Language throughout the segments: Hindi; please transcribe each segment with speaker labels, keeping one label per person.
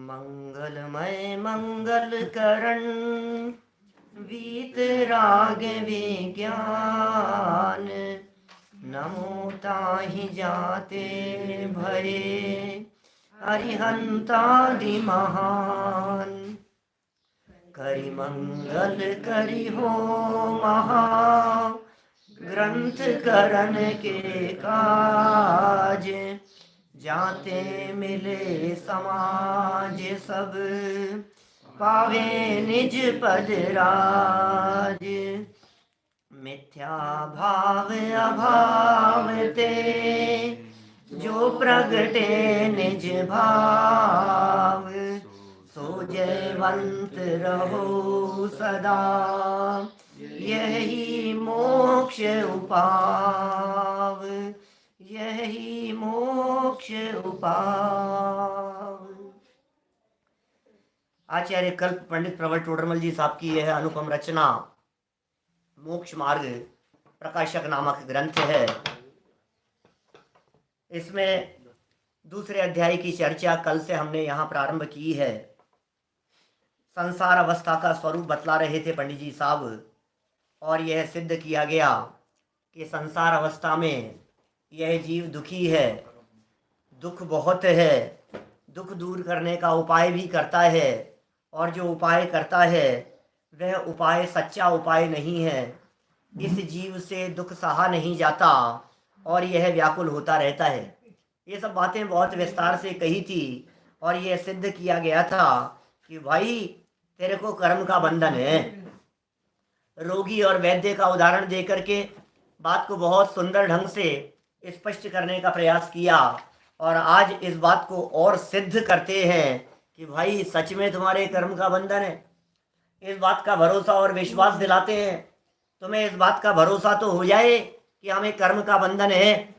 Speaker 1: मंगलमय मंगल करण वीतराग विज्ञान, नमो ताहि जाते भये अरिहंतादि महान। करि मंगल करि हो महा ग्रंथ करण के काज, जाते मिले समाज सब पावे निज पद राज। मिथ्या भाव अभाव ते जो प्रगटे निज भाव, सो जयवंत रहो सदा यही मोक्ष उपाव, यही मोक्ष उपाव। आचार्य कल्प पंडित प्रवर टोडरमल जी साहब की यह अनुपम रचना मोक्ष मार्ग प्रकाशक नामक ग्रंथ है। इसमें दूसरे अध्याय की चर्चा कल से हमने यहाँ प्रारंभ की है। संसार अवस्था का स्वरूप बतला रहे थे पंडित जी साहब, और यह सिद्ध किया गया कि संसार अवस्था में यह जीव दुखी है, दुख बहुत है, दुख दूर करने का उपाय भी करता है, और जो उपाय करता है वह उपाय सच्चा उपाय नहीं है। इस जीव से दुख सहा नहीं जाता और यह व्याकुल होता रहता है। ये सब बातें बहुत विस्तार से कही थी, और यह सिद्ध किया गया था कि भाई तेरे को कर्म का बंधन है। रोगी और वैद्य का उदाहरण दे करके बात को बहुत सुंदर ढंग से स्पष्ट करने का प्रयास किया, और आज इस बात को और सिद्ध करते हैं कि भाई सच में तुम्हारे कर्म का बंधन है। इस बात का भरोसा और विश्वास दिलाते हैं। तुम्हें इस बात का भरोसा तो हो जाए कि हमें कर्म का बंधन है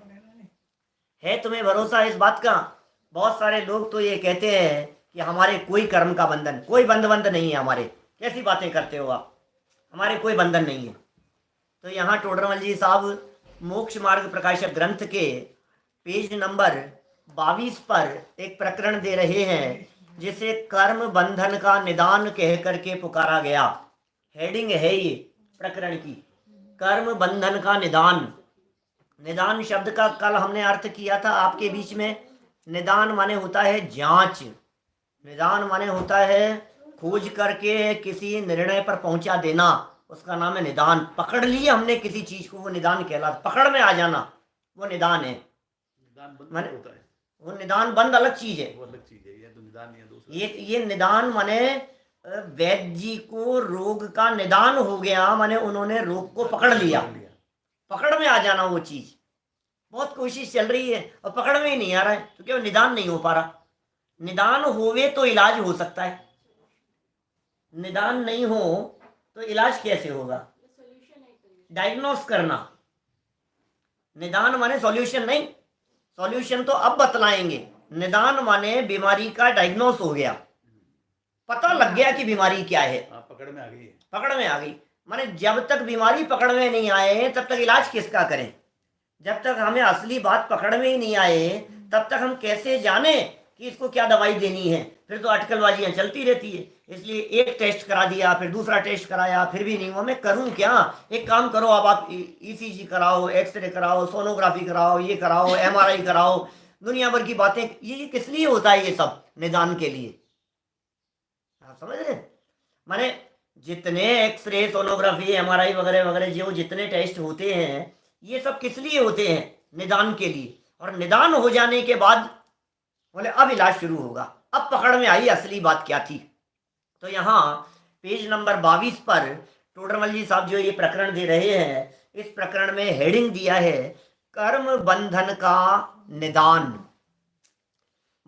Speaker 1: तुम्हें भरोसा इस बात का? बहुत सारे लोग तो ये कहते हैं कि हमारे कोई कर्म का बंधन, कोई बंध नहीं है हमारे। कैसी बातें करते हो आप, हमारे कोई बंधन नहीं है। तो यहाँ टोडरमल जी साहब मोक्ष मार्ग प्रकाशक ग्रंथ के पेज नंबर 22 पर एक प्रकरण दे रहे हैं, जिसे कर्म बंधन का निदान कह करके पुकारा गया। हेडिंग है ये प्रकरण की, कर्म बंधन का निदान। निदान शब्द का कल हमने अर्थ किया था आपके बीच में। निदान माने होता है जांच, निदान माने होता है खोज करके किसी निर्णय पर पहुंचा देना, उसका नाम है निदान। पकड़ लिया हमने किसी चीज को, वो निदान कहलाता। पकड़ में आ जाना वो निदान है। माने होता है वो निदान बंद अलग चीज है, वो अलग चीज है। ये तो निदान है दूसरा। ये निदान माने वैद्य जी को रोग का निदान हो गया, माने उन्होंने रोग को पकड़ लिया। पकड़ में आ जाना वो चीज। बहुत कोशिश चल रही है और पकड़ में ही नहीं आ रहा है, तो क्यों निदान नहीं हो पा रहा। निदान होवे तो इलाज हो सकता है, निदान नहीं हो तो इलाज कैसे होगा? डायग्नोस करना। निदान माने सॉल्यूशन नहीं, सॉल्यूशन तो अब बतलाएंगे। निदान माने बीमारी का डायग्नोस हो गया, पता लग गया कि बीमारी क्या है। पकड़ में आ गई, पकड़ में आ गई। माने जब तक बीमारी पकड़ में नहीं आए तब तक इलाज किसका करें? जब तक हमें असली बात पकड़ में ही नहीं आए तब तक हम कैसे जाने कि इसको क्या दवाई देनी है? फिर तो अटकलबाजियां चलती रहती है। इसलिए एक टेस्ट करा दिया, फिर दूसरा टेस्ट कराया, फिर भी नहीं हुआ। मैं करूं क्या? एक काम करो, अब आप ईसीजी कराओ, एक्सरे कराओ, सोनोग्राफी कराओ, ये कराओ, एमआरआई कराओ, दुनिया भर की बातें। ये किस लिए होता है? ये सब निदान के लिए। आप समझ रहे? माने जितने एक्सरे, सोनोग्राफी, एमआरआई वगैरह वगैरह जो जितने टेस्ट होते हैं, ये सब किस लिए होते हैं? निदान के लिए। और निदान हो जाने के बाद बोले अब इलाज शुरू होगा, अब पकड़ में आई असली बात क्या थी। तो यहाँ पेज नंबर 22 पर टोडरमल जी साहब जो ये प्रकरण दे रहे हैं, इस प्रकरण में हेडिंग दिया है कर्म बंधन का निदान।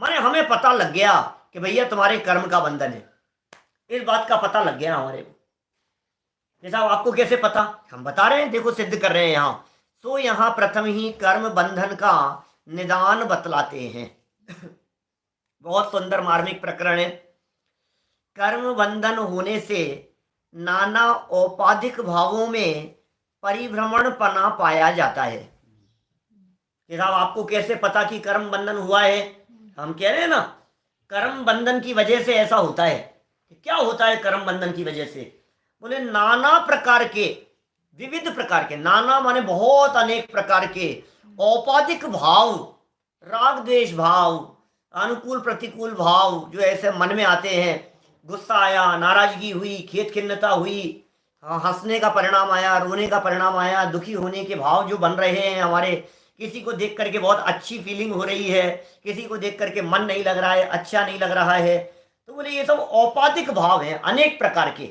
Speaker 1: माने हमें पता लग गया कि भैया तुम्हारे कर्म का बंधन है। इस बात का पता लग गया हमारे को। साहब आपको कैसे पता? हम बता रहे हैं, देखो सिद्ध कर रहे हैं यहाँ। तो यहाँ प्रथम ही कर्म बंधन का निदान बतलाते हैं। बहुत सुंदर मार्मिक प्रकरण है। कर्म बंधन होने से नाना औपाधिक भावों में परिभ्रमण पना पाया जाता है। कि साहब आपको कैसे पता कि कर्म बंधन हुआ है? हम कह रहे हैं ना, कर्म बंधन की वजह से ऐसा होता है। क्या होता है कर्म बंधन की वजह से? बोले नाना प्रकार के, विविध प्रकार के, नाना माने बहुत, अनेक प्रकार के औपाधिक भाव, राग द्वेष भाव, अनुकूल प्रतिकूल भाव जो ऐसे मन में आते हैं। गुस्सा आया, नाराजगी हुई, खेद खिन्नता हुई, हंसने का परिणाम आया, रोने का परिणाम आया, दुखी होने के भाव जो बन रहे हैं हमारे, किसी को देख करके बहुत अच्छी फीलिंग हो रही है, किसी को देख करके मन नहीं लग रहा है, अच्छा नहीं लग रहा है। तो बोले ये सब औपाधिक भाव हैं अनेक प्रकार के।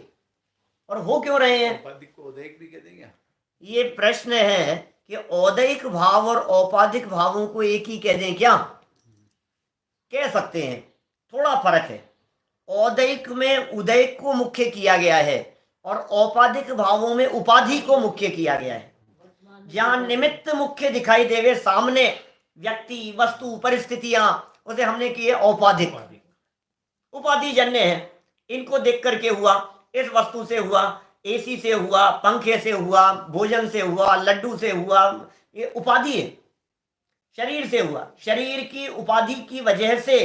Speaker 1: और हो क्यों रहे हैं?
Speaker 2: औपाधिक को औदैहिक भी कहते हैं क्या?
Speaker 1: ये प्रश्न है कि औदैहिक भाव और औपाधिक भावों को एक ही कह दें क्या? कह सकते हैं, थोड़ा फर्क है। औदैहिक में उदैहिक को मुख्य किया गया है और औपाधिक भावों में उपाधि को मुख्य किया गया है। जहां निमित्त मुख्य दिखाई देवे सामने, व्यक्ति, वस्तु, परिस्थितियां, उसे हमने किए औपाधिक। उपाधि जन्य है, इनको देख करके हुआ, इस वस्तु से हुआ, एसी से हुआ, पंखे से हुआ, भोजन से हुआ, लड्डू से हुआ, ये उपाधि है। शरीर से हुआ, शरीर की उपाधि की वजह से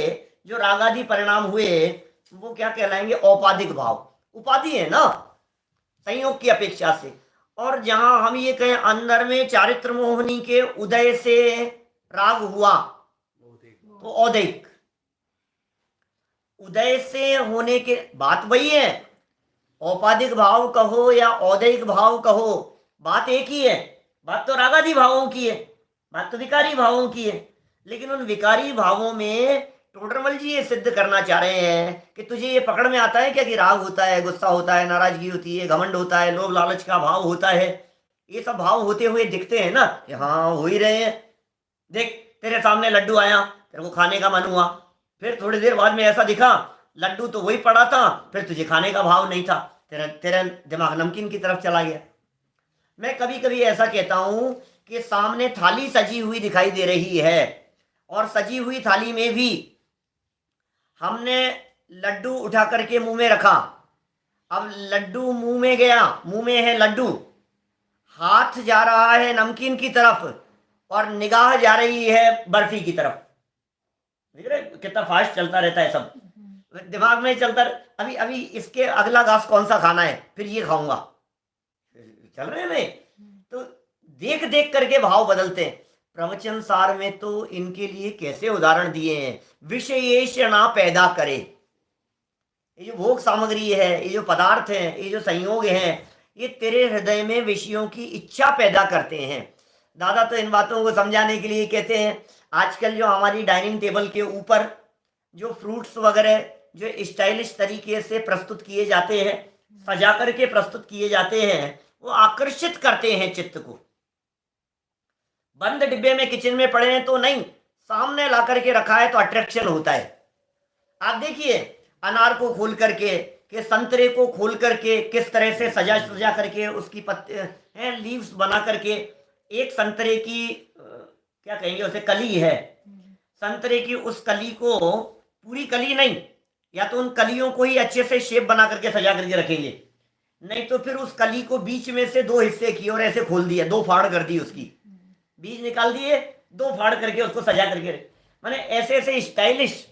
Speaker 1: जो रागादि परिणाम हुए वो क्या कहलाएंगे? औपाधिक भाव। उपाधि है ना, संयोग की अपेक्षा से। और जहां हम ये कहें अंदर में चारित्र मोहनी के उदय से राग हुआ तो औदैहिक। उदय से होने के बात वही है, औपाधिक भाव कहो या औदैहिक भाव कहो, बात एक ही है। बात तो रागादि भावों की है, बात तो विकारी भावों की है। लेकिन उन विकारी भावों में टोडरमल जी ये सिद्ध करना चाह रहे हैं कि तुझे ये पकड़ में आता है क्या कि राग होता है, गुस्सा होता है, नाराजगी होती है, घमंड होता है, लोभ लालच का भाव होता है। ये सब भाव होते हुए दिखते हैं ना, हाँ हो ही रहे हैं। देख तेरे सामने लड्डू आया, तेरे को खाने का मन हुआ, फिर थोड़ी देर बाद में ऐसा दिखा लड्डू तो वही पड़ा था, फिर तुझे खाने का भाव नहीं था, तेरा तेरा दिमाग नमकीन की तरफ चला गया। मैं कभी कभी ऐसा कहता हूं कि सामने थाली सजी हुई दिखाई दे रही है और सजी हुई थाली में भी हमने लड्डू उठा करके मुंह में रखा। अब लड्डू मुंह में गया, मुंह में है लड्डू, हाथ जा रहा है नमकीन की तरफ और निगाह जा रही है बर्फी की तरफ। देख रहे कितना फास्ट चलता रहता है सब, दिमाग में चलता। अभी अभी इसके अगला घास कौन सा खाना है, फिर ये खाऊंगा, चल रहे हैं। तो देख देख करके भाव बदलते हैं। प्रवचन सार में तो इनके लिए कैसे उदाहरण दिए हैं, विषयेषणा पैदा करे। ये जो भोग सामग्री है, ये जो पदार्थ हैं, ये जो संयोग हैं, ये तेरे हृदय में विषयों की इच्छा पैदा करते हैं। दादा तो इन बातों को समझाने के लिए कहते हैं, आजकल जो हमारी डाइनिंग टेबल के ऊपर जो फ्रूट्स वगैरह जो स्टाइलिश तरीके से प्रस्तुत किए जाते हैं, सजा करके प्रस्तुत किए जाते हैं, वो आकर्षित करते हैं चित्त को। बंद डिब्बे में किचन में पड़े हैं तो नहीं, सामने ला करके रखा है तो अट्रैक्शन होता है। आप देखिए अनार को खोल करके, कि संतरे को खोल करके किस तरह से सजा सजा करके उसकी पत्ते लीव्स बना करके, एक संतरे की क्या कहेंगे उसे, कली है, संतरे की उस कली को, पूरी कली नहीं, या तो उन कलियों को ही अच्छे से शेप बना करके सजा करके रखेंगे, नहीं तो फिर उस कली को बीच में से दो हिस्से किए और ऐसे खोल दिया, दो फाड़ कर दी, उसकी बीज निकाल दिए, दो फाड़ करके उसको सजा करके, माने ऐसे ऐसे स्टाइलिश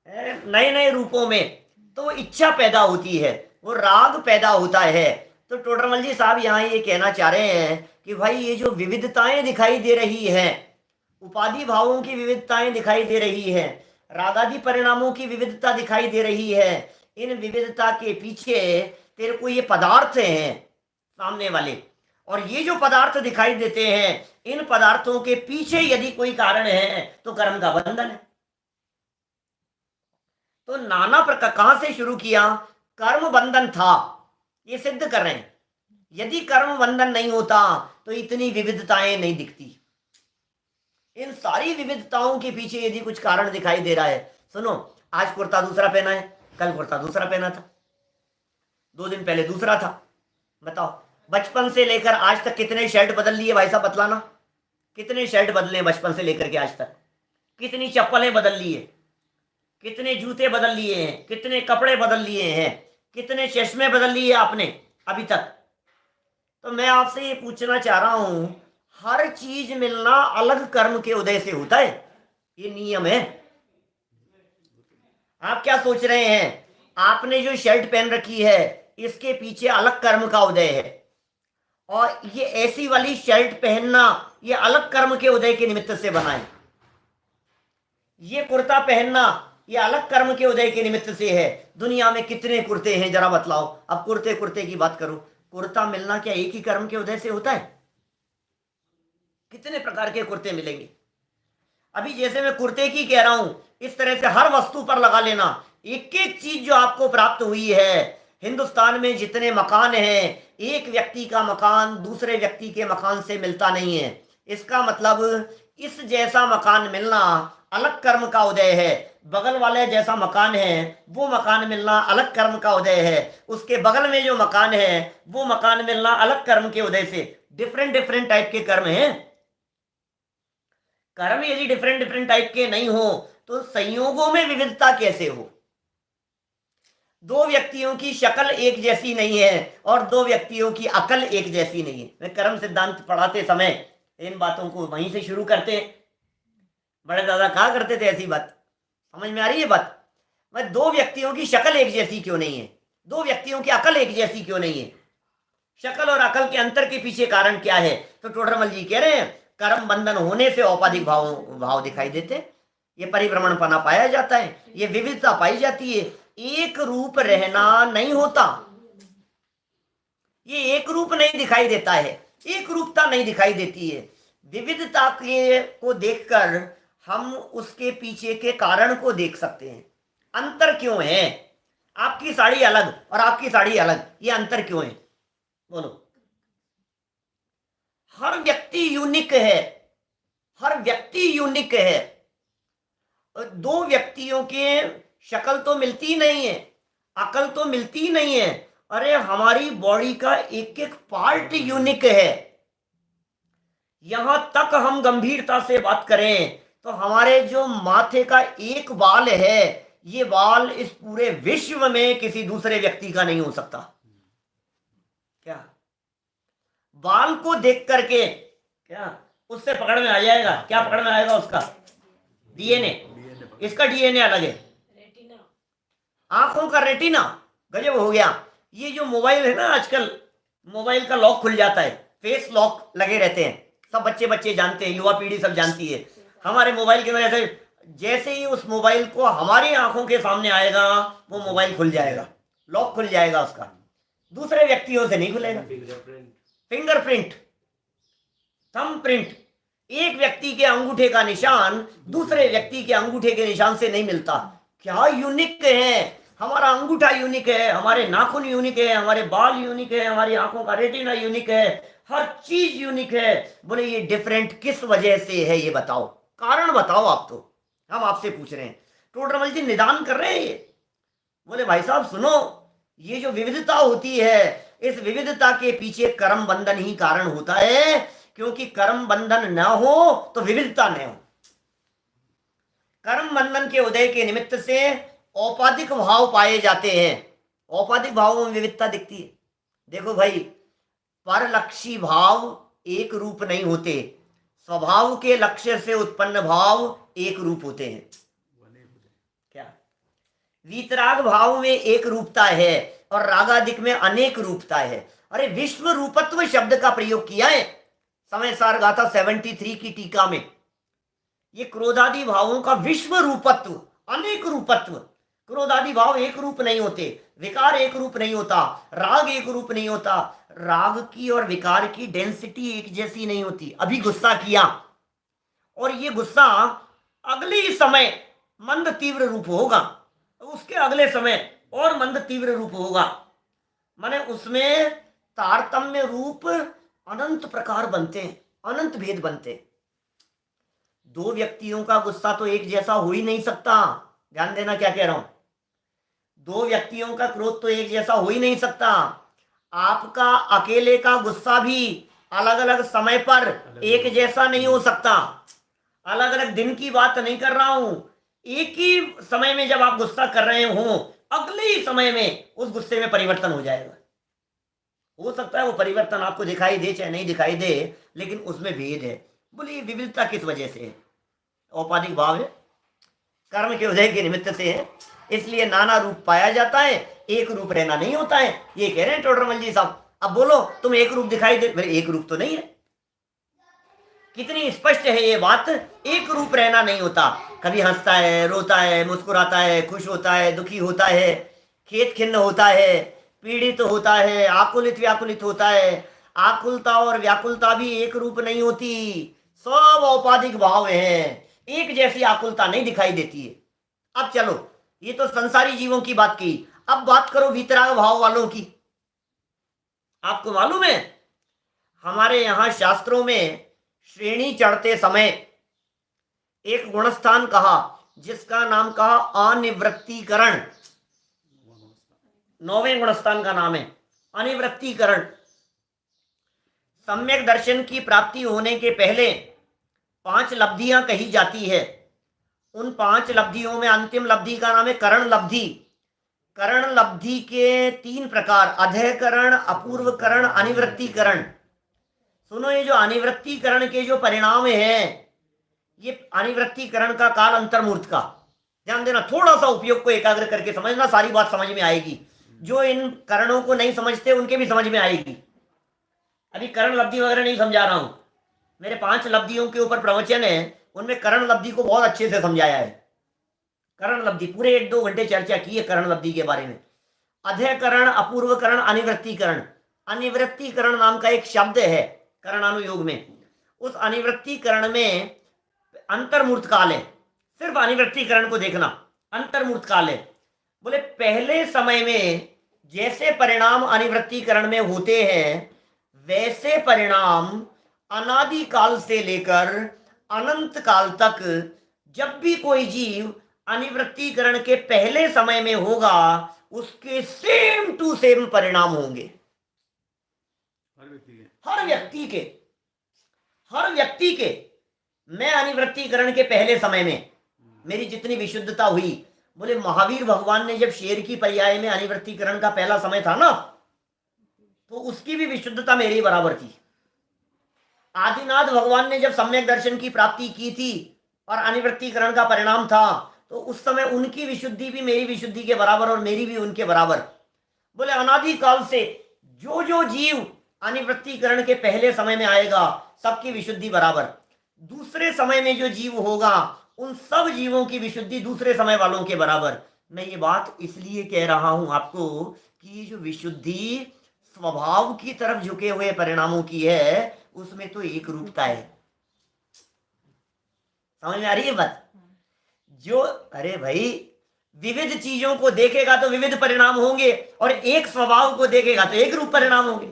Speaker 1: नए नए रूपों में। तो इच्छा पैदा होती है, वो राग पैदा होता है। तो टोडरमल जी साहब यहाँ ये कहना चाह रहे हैं कि भाई ये जो विविधताएं दिखाई दे रही है, उपाधि भावों की विविधताएं दिखाई दे रही है, रागादि परिणामों की विविधता दिखाई दे रही है, इन विविधता के पीछे तेरे को ये पदार्थ हैं सामने वाले, और ये जो पदार्थ दिखाई देते हैं, इन पदार्थों के पीछे यदि कोई कारण है तो कर्म का बंधन है। तो नाना प्रकार, कहां से शुरू किया? कर्म बंधन था, ये सिद्ध कर रहे हैं। यदि कर्म बंधन नहीं होता तो इतनी विविधताएं नहीं दिखती। इन सारी विविधताओं के पीछे यदि कुछ कारण दिखाई दे रहा है, सुनो, आज कुर्ता दूसरा पहना है, कल कुर्ता दूसरा पहना था, 2 दिन पहले दूसरा था। बताओ बचपन से लेकर आज तक कितने शर्ट बदल लिए भाई साहब, बतलाना कितने शर्ट बदले बचपन से लेकर के आज तक, कितनी चप्पलें बदल लिए, कितने जूते बदल लिए हैं, कितने कपड़े बदल लिए हैं, कितने चश्मे बदल लिए आपने अभी तक। तो मैं आपसे ये पूछना चाह रहा हूं, हर चीज मिलना अलग कर्म के उदय से होता है, ये नियम है। आप क्या सोच रहे हैं? आपने जो शर्ट पहन रखी है इसके पीछे अलग कर्म का उदय है, और ये ऐसी वाली शर्ट पहनना ये अलग कर्म के उदय के निमित्त से बना है। ये कुर्ता पहनना ये अलग कर्म के उदय के निमित्त से है। दुनिया में कितने कुर्ते हैं जरा बतलाओ। अब कुर्ते कुर्ते की बात करो, कुर्ता मिलना क्या एक ही कर्म के उदय से होता है? कितने प्रकार के कुर्ते मिलेंगे। अभी जैसे मैं कुर्ते की कह रहा हूं, इस तरह से हर वस्तु पर लगा लेना। एक एक चीज जो आपको प्राप्त हुई है, हिंदुस्तान में जितने मकान हैं, एक व्यक्ति का मकान दूसरे व्यक्ति के मकान से मिलता नहीं है। इसका मतलब इस जैसा मकान मिलना अलग कर्म का उदय है। बगल वाले जैसा मकान है वो मकान मिलना अलग कर्म का उदय है। उसके बगल में जो मकान है वो मकान मिलना अलग कर्म के उदय से। डिफरेंट डिफरेंट टाइप के कर्म हैं। कर्म यदि डिफरेंट डिफरेंट टाइप के नहीं हो तो संयोगों में विविधता कैसे हो? दो व्यक्तियों की शक्ल एक जैसी नहीं है और दो व्यक्तियों की अकल एक जैसी नहीं है। मैं कर्म सिद्धांत पढ़ाते समय इन बातों को वहीं से शुरू करते हैं। बड़े दादा कहा करते थे ऐसी बात, समझ में आ रही है बात? मैं दो व्यक्तियों की शक्ल एक जैसी क्यों नहीं है, दो व्यक्तियों की अकल एक जैसी क्यों नहीं है? शक्ल और अकल के अंतर के पीछे कारण क्या है? तो टोडरमल जी कह रहे हैं कर्म बंधन होने से औपाधिक भाव दिखाई देते हैं। ये परिभ्रमण पना पाया जाता है, ये विविधता पाई जाती है। एक रूप रहना नहीं होता, ये एक रूप नहीं दिखाई देता है, एक रूपता नहीं दिखाई देती है। विविधता के को देखकर हम उसके पीछे के कारण को देख सकते हैं। अंतर क्यों है? आपकी साड़ी अलग और आपकी साड़ी अलग, ये अंतर क्यों है? बोलो। हर व्यक्ति यूनिक है, हर व्यक्ति यूनिक है। दो व्यक्तियों के शक्ल तो मिलती नहीं है, अकल तो मिलती नहीं है। अरे हमारी बॉडी का एक एक पार्ट यूनिक है। यहां तक हम गंभीरता से बात करें तो हमारे जो माथे का एक बाल है, ये बाल इस पूरे विश्व में किसी दूसरे व्यक्ति का नहीं हो सकता। क्या बाल को देख करके क्या उससे पकड़ में आ जाएगा? क्या पकड़ में आएगा उसका? डीएनए। इसका डीएनए अलग है। आंखों का रेटिना गजब हो गया। ये जो मोबाइल है ना, आजकल मोबाइल का लॉक खुल जाता है, फेस लॉक लगे रहते हैं। सब बच्चे बच्चे जानते हैं, युवा पीढ़ी सब जानती है। हमारे मोबाइल के वजह से जैसे ही उस मोबाइल को हमारी आंखों के सामने आएगा वो मोबाइल खुल जाएगा, लॉक खुल जाएगा उसका, दूसरे व्यक्तियों से नहीं खुलेगा। फिंगरप्रिंट, थंबप्रिंट, एक व्यक्ति के अंगूठे का निशान दूसरे व्यक्ति के अंगूठे के निशान से नहीं मिलता। क्या यूनिक है! हमारा अंगूठा यूनिक है, हमारे नाखून यूनिक है, हमारे बाल यूनिक है, हमारी आंखों का रेटिना यूनिक है, हर चीज यूनिक है। बोले ये डिफरेंट किस वजह से है? ये बताओ, कारण बताओ। आप तो हम आपसे पूछ रहे हैं, टोडरमल जी निदान कर रहे हैं ये। बोले भाई साहब सुनो, ये जो विविधता होती है, इस विविधता के पीछे कर्म बंधन ही कारण होता है। क्योंकि कर्म बंधन न हो तो विविधता न हो। कर्म बंधन के उदय के निमित्त से औपाधिक भाव पाए जाते हैं। औपाधिक भावों में विविधता दिखती है। देखो भाई, परलक्षी भाव एक रूप नहीं होते, स्वभाव के लक्ष्य से उत्पन्न भाव एक रूप होते हैं। क्या वीतराग भाव में एक रूपता है और रागादिक में अनेक रूपता है। अरे विश्व रूपत्व शब्द का प्रयोग किया है समय सार गाथा 73 की टीका में। ये क्रोधादि भावों का विश्व रूपत्व, अनेक रूपत्व। क्रोधादि भाव एक रूप नहीं होते, विकार एक रूप नहीं होता, राग एक रूप नहीं होता, राग की और विकार की डेंसिटी एक जैसी नहीं होती। अभी गुस्सा किया और ये गुस्सा अगले समय मंद तीव्र रूप होगा, उसके अगले समय और मंद तीव्र रूप होगा। माने उसमें तारतम्य रूप अनंत प्रकार बनते हैं, अनंत भेद बनते हैं। दो व्यक्तियों का गुस्सा तो एक जैसा हो ही नहीं सकता। ध्यान देना क्या कह रहा हूं। दो व्यक्तियों का क्रोध तो एक जैसा हो ही नहीं सकता। आपका अकेले का गुस्सा भी अलग अलग समय पर एक जैसा नहीं हो सकता। अलग अलग दिन की बात नहीं कर रहा हूं, एक ही समय में जब आप गुस्सा कर रहे हो, अगले ही समय में उस गुस्से में परिवर्तन हो जाएगा। हो सकता है वो परिवर्तन आपको दिखाई दे चाहे नहीं दिखाई दे, लेकिन उसमें भेद है। बोलिए विविधता किस वजह से है? औपाधिक भाव है। कर्म के उदय के निमित्त से है, इसलिए नाना रूप पाया जाता है, एक रूप रहना नहीं होता है। ये कह रहे हैं टोडरमल जी साहब। अब बोलो तुम एक रूप दिखाई दे, भाई एक रूप तो नहीं है। कितनी स्पष्ट है ये बात, एक रूप रहना नहीं होता। कभी हंसता है, रोता है, मुस्कुराता है, खुश होता है, दुखी होता है, खेत खिन्न होता है, पीड़ित होता है, आकुलित व्याकुलित होता है। आकुलता और व्याकुलता भी एक रूप नहीं होती, सब औपाधिक भाव हैं, एक जैसी आकुलता नहीं दिखाई देती है। अब चलो, ये तो संसारी जीवों की बात की, अब बात करो वीतराग भाव वालों की। आपको मालूम है हमारे यहां शास्त्रों में श्रेणी चढ़ते समय एक गुणस्थान कहा जिसका नाम कहा अनिवृत्तीकरण। 9वें गुणस्थान का नाम है अनिवृत्तीकरण। सम्यक दर्शन की प्राप्ति होने के पहले 5 लब्धियां कही जाती है। उन 5 लब्धियों में अंतिम लब्धि का नाम है करण लब्धि। करण लब्धि के 3 प्रकार, अधःकरण, अपूर्वकरण, अनिवृत्तीकरण। सुनो, ये जो अनिवृत्तीकरण के जो परिणाम हैं, ये अनिवृत्तीकरण का काल अंतर्मूर्त का, ध्यान देना, थोड़ा सा उपयोग को एकाग्र करके समझना, सारी बात समझ में आएगी। जो इन करणों को नहीं समझते उनके भी समझ में आएगी। अभी करण लब्धि वगैरह नहीं समझा रहा हूं, मेरे 5 लब्धियों के ऊपर प्रवचन है, उनमें करण लब्धि को बहुत अच्छे से समझाया है। करण लब्धि पूरे 1-2 घंटे चर्चा की है करण लब्धि के बारे में। अधःकरण, अपूर्वकरण, अनिवृत्तीकरण। अनिवृत्तीकरण नाम का एक शब्द है करणानुयोग में। उस अनिवृत्तीकरण में अंतर्मूर्त काल है, सिर्फ अनिवृत्तीकरण को देखना, अंतर्मूर्त काल है। बोले पहले समय में जैसे परिणाम अनिवृत्तीकरण में होते हैं, वैसे परिणाम अनादि काल से लेकर अनंत काल तक जब भी कोई जीव अनिवृत्तीकरण के पहले समय में होगा, उसके सेम टू सेम परिणाम होंगे। हर व्यक्ति के मैं अनिवृत्तीकरण के पहले समय में मेरी जितनी विशुद्धता हुई, बोले महावीर भगवान ने जब शेर की पर्याय में अनिवृत्तीकरण का पहला समय था ना, तो उसकी भी विशुद्धता मेरे बराबर थी। आदिनाथ भगवान ने जब सम्यक दर्शन की प्राप्ति की थी और अनिवृत्तीकरण का परिणाम था, तो उस समय उनकी विशुद्धि भी मेरी विशुद्धि के बराबर और मेरी भी उनके बराबर। बोले अनादि काल से जो जो जीव अनिवृत्तीकरण के पहले समय में आएगा, सबकी विशुद्धि बराबर। दूसरे समय में जो जीव होगा, उन सब जीवों की विशुद्धि दूसरे समय वालों के बराबर। मैं ये बात इसलिए कह रहा हूं आपको कि ये जो विशुद्धि स्वभाव की तरफ झुके हुए परिणामों की है, उसमें तो एक रूपता है। समझ में आ रही है बात? जो अरे भाई, विविध चीजों को देखेगा तो विविध परिणाम होंगे, और एक स्वभाव को देखेगा तो एक रूप परिणाम होंगे।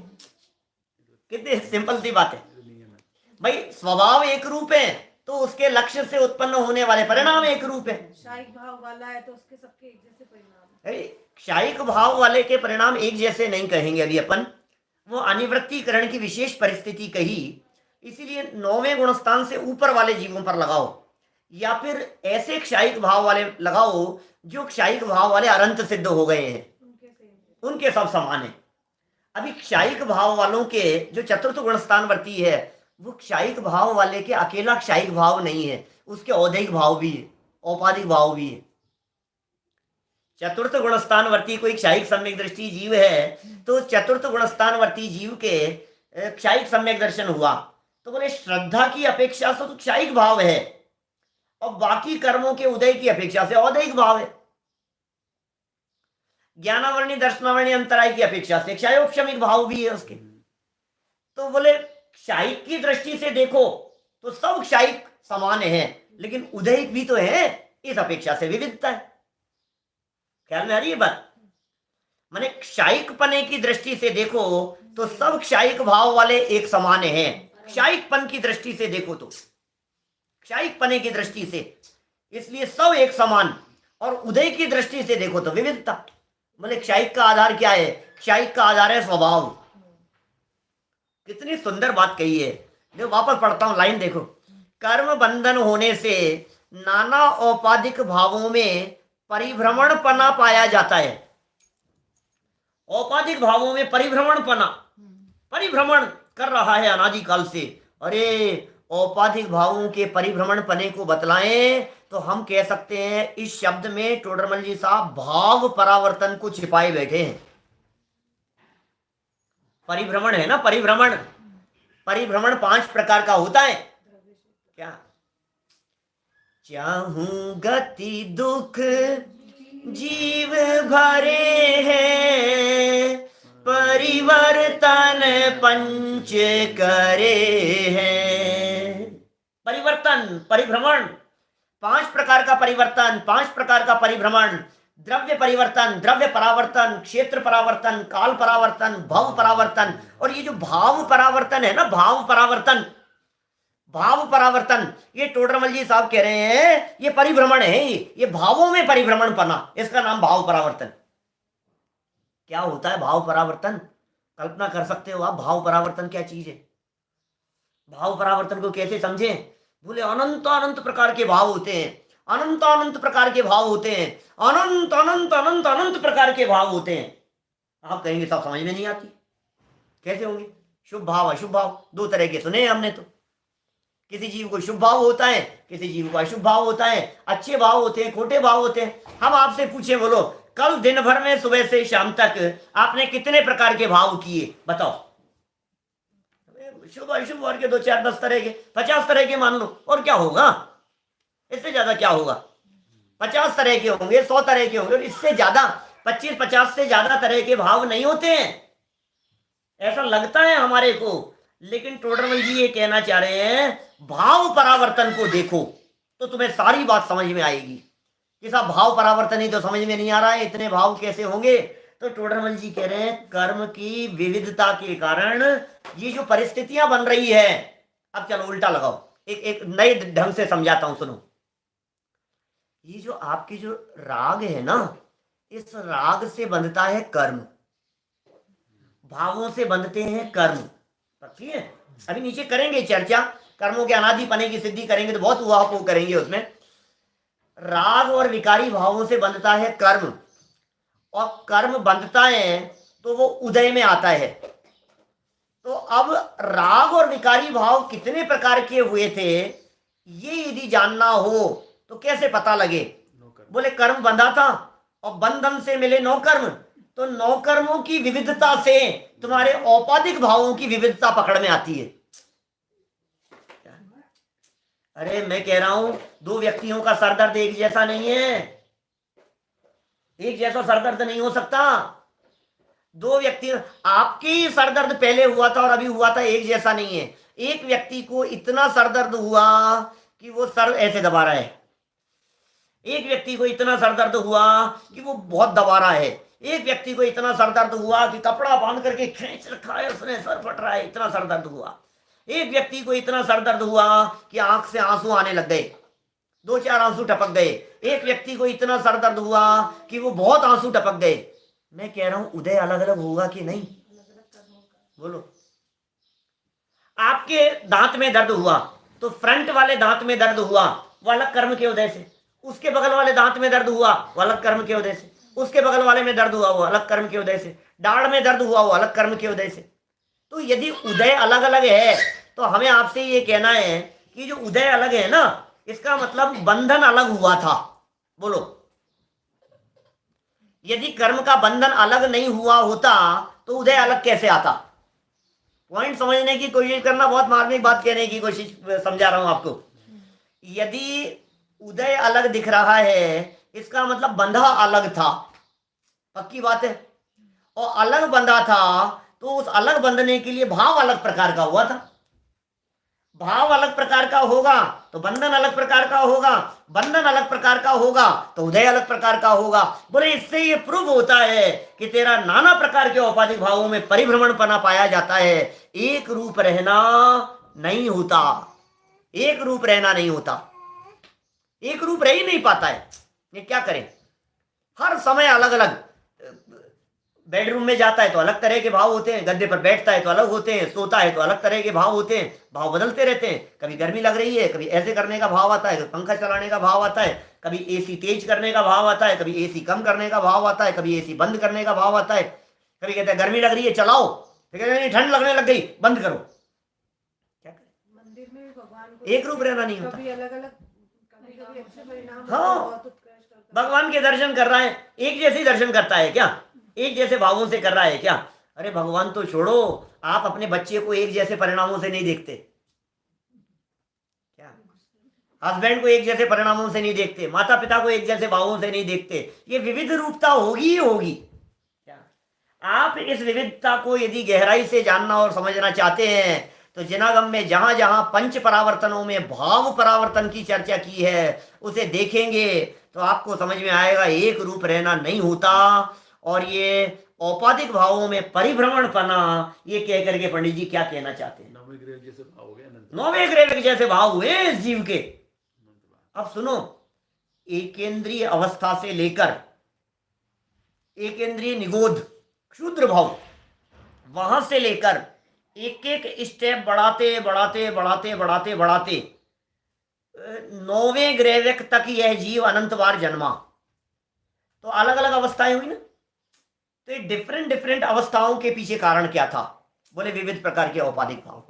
Speaker 1: कितनी सिंपल सी बात है भाई। स्वभाव एक रूप है तो उसके लक्ष्य से उत्पन्न होने वाले परिणाम एक रूप है।
Speaker 2: क्षायिक भाव वाला है तो उसके सबके एक जैसे परिणाम।
Speaker 1: अरे क्षायिक भाव वाले के परिणाम एक जैसे नहीं कहेंगे अभी अपन, वो अनिवृत्तीकरण की विशेष परिस्थिति कही, इसीलिए 9वें गुणस्थान से ऊपर वाले जीवों पर लगाओ, या फिर ऐसे क्षायिक भाव वाले लगाओ जो क्षायिक भाव वाले अनंत सिद्ध हो गए हैं, उनके सब समान है। अभी क्षायिक भाव वालों के जो चतुर्थ गुणस्थानवर्ती है, वो क्षायिक भाव वाले के अकेला क्षायिक भाव नहीं है, उसके औदैहिक भाव भी है, औपाधिक भाव भी है। चतुर्थ गुणस्थानवर्ती कोई क्षायिक सम्यक दृष्टि जीव है, तो चतुर्थ गुणस्थानवर्ती जीव के क्षायिक सम्यक दर्शन हुआ, तो बोले श्रद्धा की अपेक्षा से तो क्षायिक भाव है, और बाकी कर्मों के उदय की अपेक्षा से औदैहिक भाव है। ज्ञानावरणी दर्शनावरणी अंतराय की अपेक्षा से क्षयोपशमिक भाव भी है उसके। तो बोले क्षायिक की दृष्टि से देखो तो सब क्षायिक समान है, लेकिन उदयिक भी तो है, इस अपेक्षा से विविधता है। ख्याल में आ रही है बात? माने क्षायिक पने की दृष्टि से देखो तो सब क्षायिक भाव वाले एक समान हैं। क्षायिक पन की दृष्टि से देखो तो, क्षायिक पने की दृष्टि से, इसलिए सब एक समान, और उदय की दृष्टि से देखो तो विविधता। बोले क्षायिक का आधार क्या है? क्षायिक का आधार है स्वभाव। कितनी सुंदर बात कही है। देखो वापस पढ़ता हूं, लाइन देखो। कर्म बंधन होने से नाना औपाधिक भावों में परिभ्रमणपना पाया जाता है। औपाधिक भावों में परिभ्रमणपना, परिभ्रमण कर रहा है अनादि काल से। अरे औपाधिक भावों के परिभ्रमण पने को बतलाएं तो हम कह सकते हैं इस शब्द में टोडरमल जी साहब भाव परावर्तन को छिपाए बैठे हैं। परिभ्रमण है ना, परिभ्रमण, परिभ्रमण 5 प्रकार का होता है। क्या? चाहूं गति दुख जीव भरे हैं, परिवर्तन पंच करे हैं। परिवर्तन, परिभ्रमण, 5 प्रकार का परिवर्तन, 5 प्रकार का परिभ्रमण, द्रव्य परिवर्तन, द्रव्य परावर्तन, क्षेत्र परावर्तन, काल परावर्तन, भव परावर्तन, और ये जो भाव परावर्तन है ना, भाव परावर्तन, भाव परावर्तन, ये टोडरमल जी साहब कह रहे हैं ये परिभ्रमण है, ये भावों में परिभ्रमण पना, इसका नाम भाव परावर्तन। क्या होता है भाव परावर्तन? कल्पना कर सकते हो आप भाव परावर्तन क्या चीज है? भाव परावर्तन को कैसे समझें? बोले अनंत अनंत प्रकार के भाव होते हैं, अनंत अनंत प्रकार के भाव होते हैं, अनंत अनंत अनंत अनंत प्रकार के भाव होते हैं। आप कहेंगे सब समझ में नहीं आती, कैसे होंगे? शुभ भाव अशुभ भाव 2 तरह के सुने हैं हमने तो। किसी जीव को शुभ भाव होता है, किसी जीव को अशुभ भाव होता है, अच्छे भाव होते हैं, खोटे भाव होते हैं। हम आपसे पूछे, बोलो कल दिन भर में सुबह से शाम तक आपने कितने प्रकार के भाव किए? बताओ। शुभ अशुभ और के 2 4 10 तरह के, 50 तरह के मान लो, और क्या होगा? इससे ज्यादा क्या होगा? 50 तरह के होंगे, 100 तरह के होंगे, और इससे ज्यादा 25-50 से ज्यादा तरह के भाव नहीं होते हैं, ऐसा लगता है हमारे को। लेकिन टोडरमल जी ये कहना चाह रहे हैं भाव परावर्तन को देखो तो तुम्हें सारी बात समझ में आएगी कि साहब भाव परावर्तन ही तो समझ में नहीं आ रहा है, इतने भाव कैसे होंगे? तो टोडरमल जी कह रहे हैं कर्म की विविधता के कारण ये जो परिस्थितियां बन रही है। अब चलो उल्टा लगाओ, एक नए ढंग से समझाता हूं, सुनो। ये जो आपके जो राग है ना, इस राग से बंधता है कर्म, भावों से बंधते हैं कर्म। ठीक है, अभी नीचे करेंगे चर्चा, कर्मों के अनादि पने की सिद्धि करेंगे तो बहुत उहापोह करेंगे उसमें। राग और विकारी भावों से बंधता है कर्म, और कर्म बंधता है तो वो उदय में आता है। तो अब राग और विकारी भाव कितने प्रकार के हुए थे ये यदि जानना हो तो कैसे पता लगे? बोले कर्म बंधा था और बंधन से मिले 9 कर्म, तो 9 कर्मों की विविधता से तुम्हारे औपाधिक भावों की विविधता पकड़ में आती है। अरे मैं कह रहा हूं 2 व्यक्तियों का सरदर्द एक जैसा नहीं है, एक जैसा सरदर्द नहीं हो सकता। 2 व्यक्ति, आपकी सरदर्द पहले हुआ था और अभी हुआ था एक जैसा नहीं है। एक व्यक्ति को इतना सरदर्द हुआ कि वो सर ऐसे दबा रहा है, एक व्यक्ति को इतना सरदर्द हुआ कि वो बहुत दबा रहा है, एक व्यक्ति को इतना सरदर्द हुआ कि कपड़ा बांध करके खींच रखा है उसने, सर फट रहा है, इतना सरदर्द हुआ। एक व्यक्ति को इतना सरदर्द हुआ कि आंख से आंसू आने लग गए, 2-4 आंसू टपक गए। एक व्यक्ति को इतना सरदर्द हुआ कि वो बहुत आंसू टपक गए। मैं कह रहा हूं उदय अलग अलग होगा कि नहीं? बोलो। आपके दांत में दर्द हुआ तो फ्रंट वाले दांत में दर्द हुआ वो अलग कर्म के उदय से, उसके बगल वाले दांत में दर्द हुआ वो अलग कर्म के उदय से, उसके बगल वाले में दर्द हुआ वो अलग कर्म के उदय से, दाढ़ में दर्द हुआ वो अलग कर्म के उदय से। तो यदि उदय अलग अलग है तो हमें आपसे ये कहना है कि जो उदय अलग है ना, इसका मतलब बंधन अलग हुआ था। बोलो, यदि कर्म का बंधन अलग नहीं हुआ होता तो उदय अलग कैसे आता? पॉइंट समझने की कोशिश करना, बहुत मार्मिक बात कहने की कोशिश समझा रहा हूं आपको। यदि उदय अलग दिख रहा है इसका मतलब बंधा अलग था, पक्की बात है। और अलग बंधा था तो उस अलग बंधने के लिए भाव अलग प्रकार का हुआ था। भाव अलग प्रकार का होगा तो बंधन अलग प्रकार का होगा, बंधन अलग प्रकार का होगा तो उदय अलग प्रकार का होगा। बोले इससे ये प्रूव होता है कि तेरा नाना प्रकार के औपाधिक भावों में परिभ्रमण पना पाया जाता है, एक रूप रहना नहीं होता, एक रूप रहना नहीं होता, एक रूप रह ही नहीं पाता है। ये क्या करें? हर समय अलग अलग, बेडरूम में जाता है तो अलग तरह के भाव होते हैं, गद्दे पर बैठता है तो अलग होते हैं, सोता है तो अलग तरह के भाव होते हैं, भाव बदलते रहते हैं। कभी गर्मी लग रही है, कभी ऐसे करने का भाव आता है, कभी पंखा चलाने का भाव आता है, कभी एसी तेज करने का भाव आता है, कभी एसी कम करने का भाव आता है, कभी एसी बंद करने का भाव आता है। कभी कहते हैं गर्मी लग रही है चलाओ, फिर कहते हैं ठंड लगने लग गई बंद करो। क्या करें?
Speaker 2: मंदिर में भी भगवान को
Speaker 1: एक रूप रहना नहीं होता।
Speaker 2: कभी अलग अलग, कभी कभी अच्छे परिणाम
Speaker 1: हाँ।
Speaker 2: बहुत उत्कृष्ट और कभी-
Speaker 1: भगवान के दर्शन कर रहा है, एक जैसे ही दर्शन करता है क्या? एक जैसे भावों से कर रहा है क्या? अरे भगवान तो छोड़ो, आप अपने बच्चे को एक जैसे परिणामों से नहीं देखते क्या? हस्बैंड को एक जैसे परिणामों से नहीं देखते, माता पिता को एक जैसे भावों से नहीं देखते। ये विविध रूपता होगी ही होगी क्या? आप इस विविधता को यदि गहराई से जानना और समझना चाहते हैं तो जिनागम में जहां जहां पंच परावर्तनों में भाव परावर्तन की चर्चा की है उसे देखेंगे तो आपको समझ में आएगा एक रूप रहना नहीं होता। और ये औपाधिक भावों में परिभ्रमण पना, ये कह करके पंडित जी क्या कहना चाहते हैं?
Speaker 3: नौवें ग्रेव जैसे भाव हो गए अनंत।
Speaker 1: नौवे ग्रेव जैसे भाव हुए इस जीव के। अब सुनो, एकेंद्रीय अवस्था से लेकर एकेंद्रीय निगोध क्षुद्र भाव, वहां से लेकर एक एक स्टेप बढ़ाते बढ़ाते बढ़ाते बढ़ाते बढ़ाते नौवें ग्रेविक तक यह जीव अनंत बार जन्मा। तो अलग अलग अवस्थाएं हुई ना, तो ये डिफरेंट डिफरेंट अवस्थाओं के पीछे कारण क्या था? बोले विविध प्रकार के औपाधिक भाव।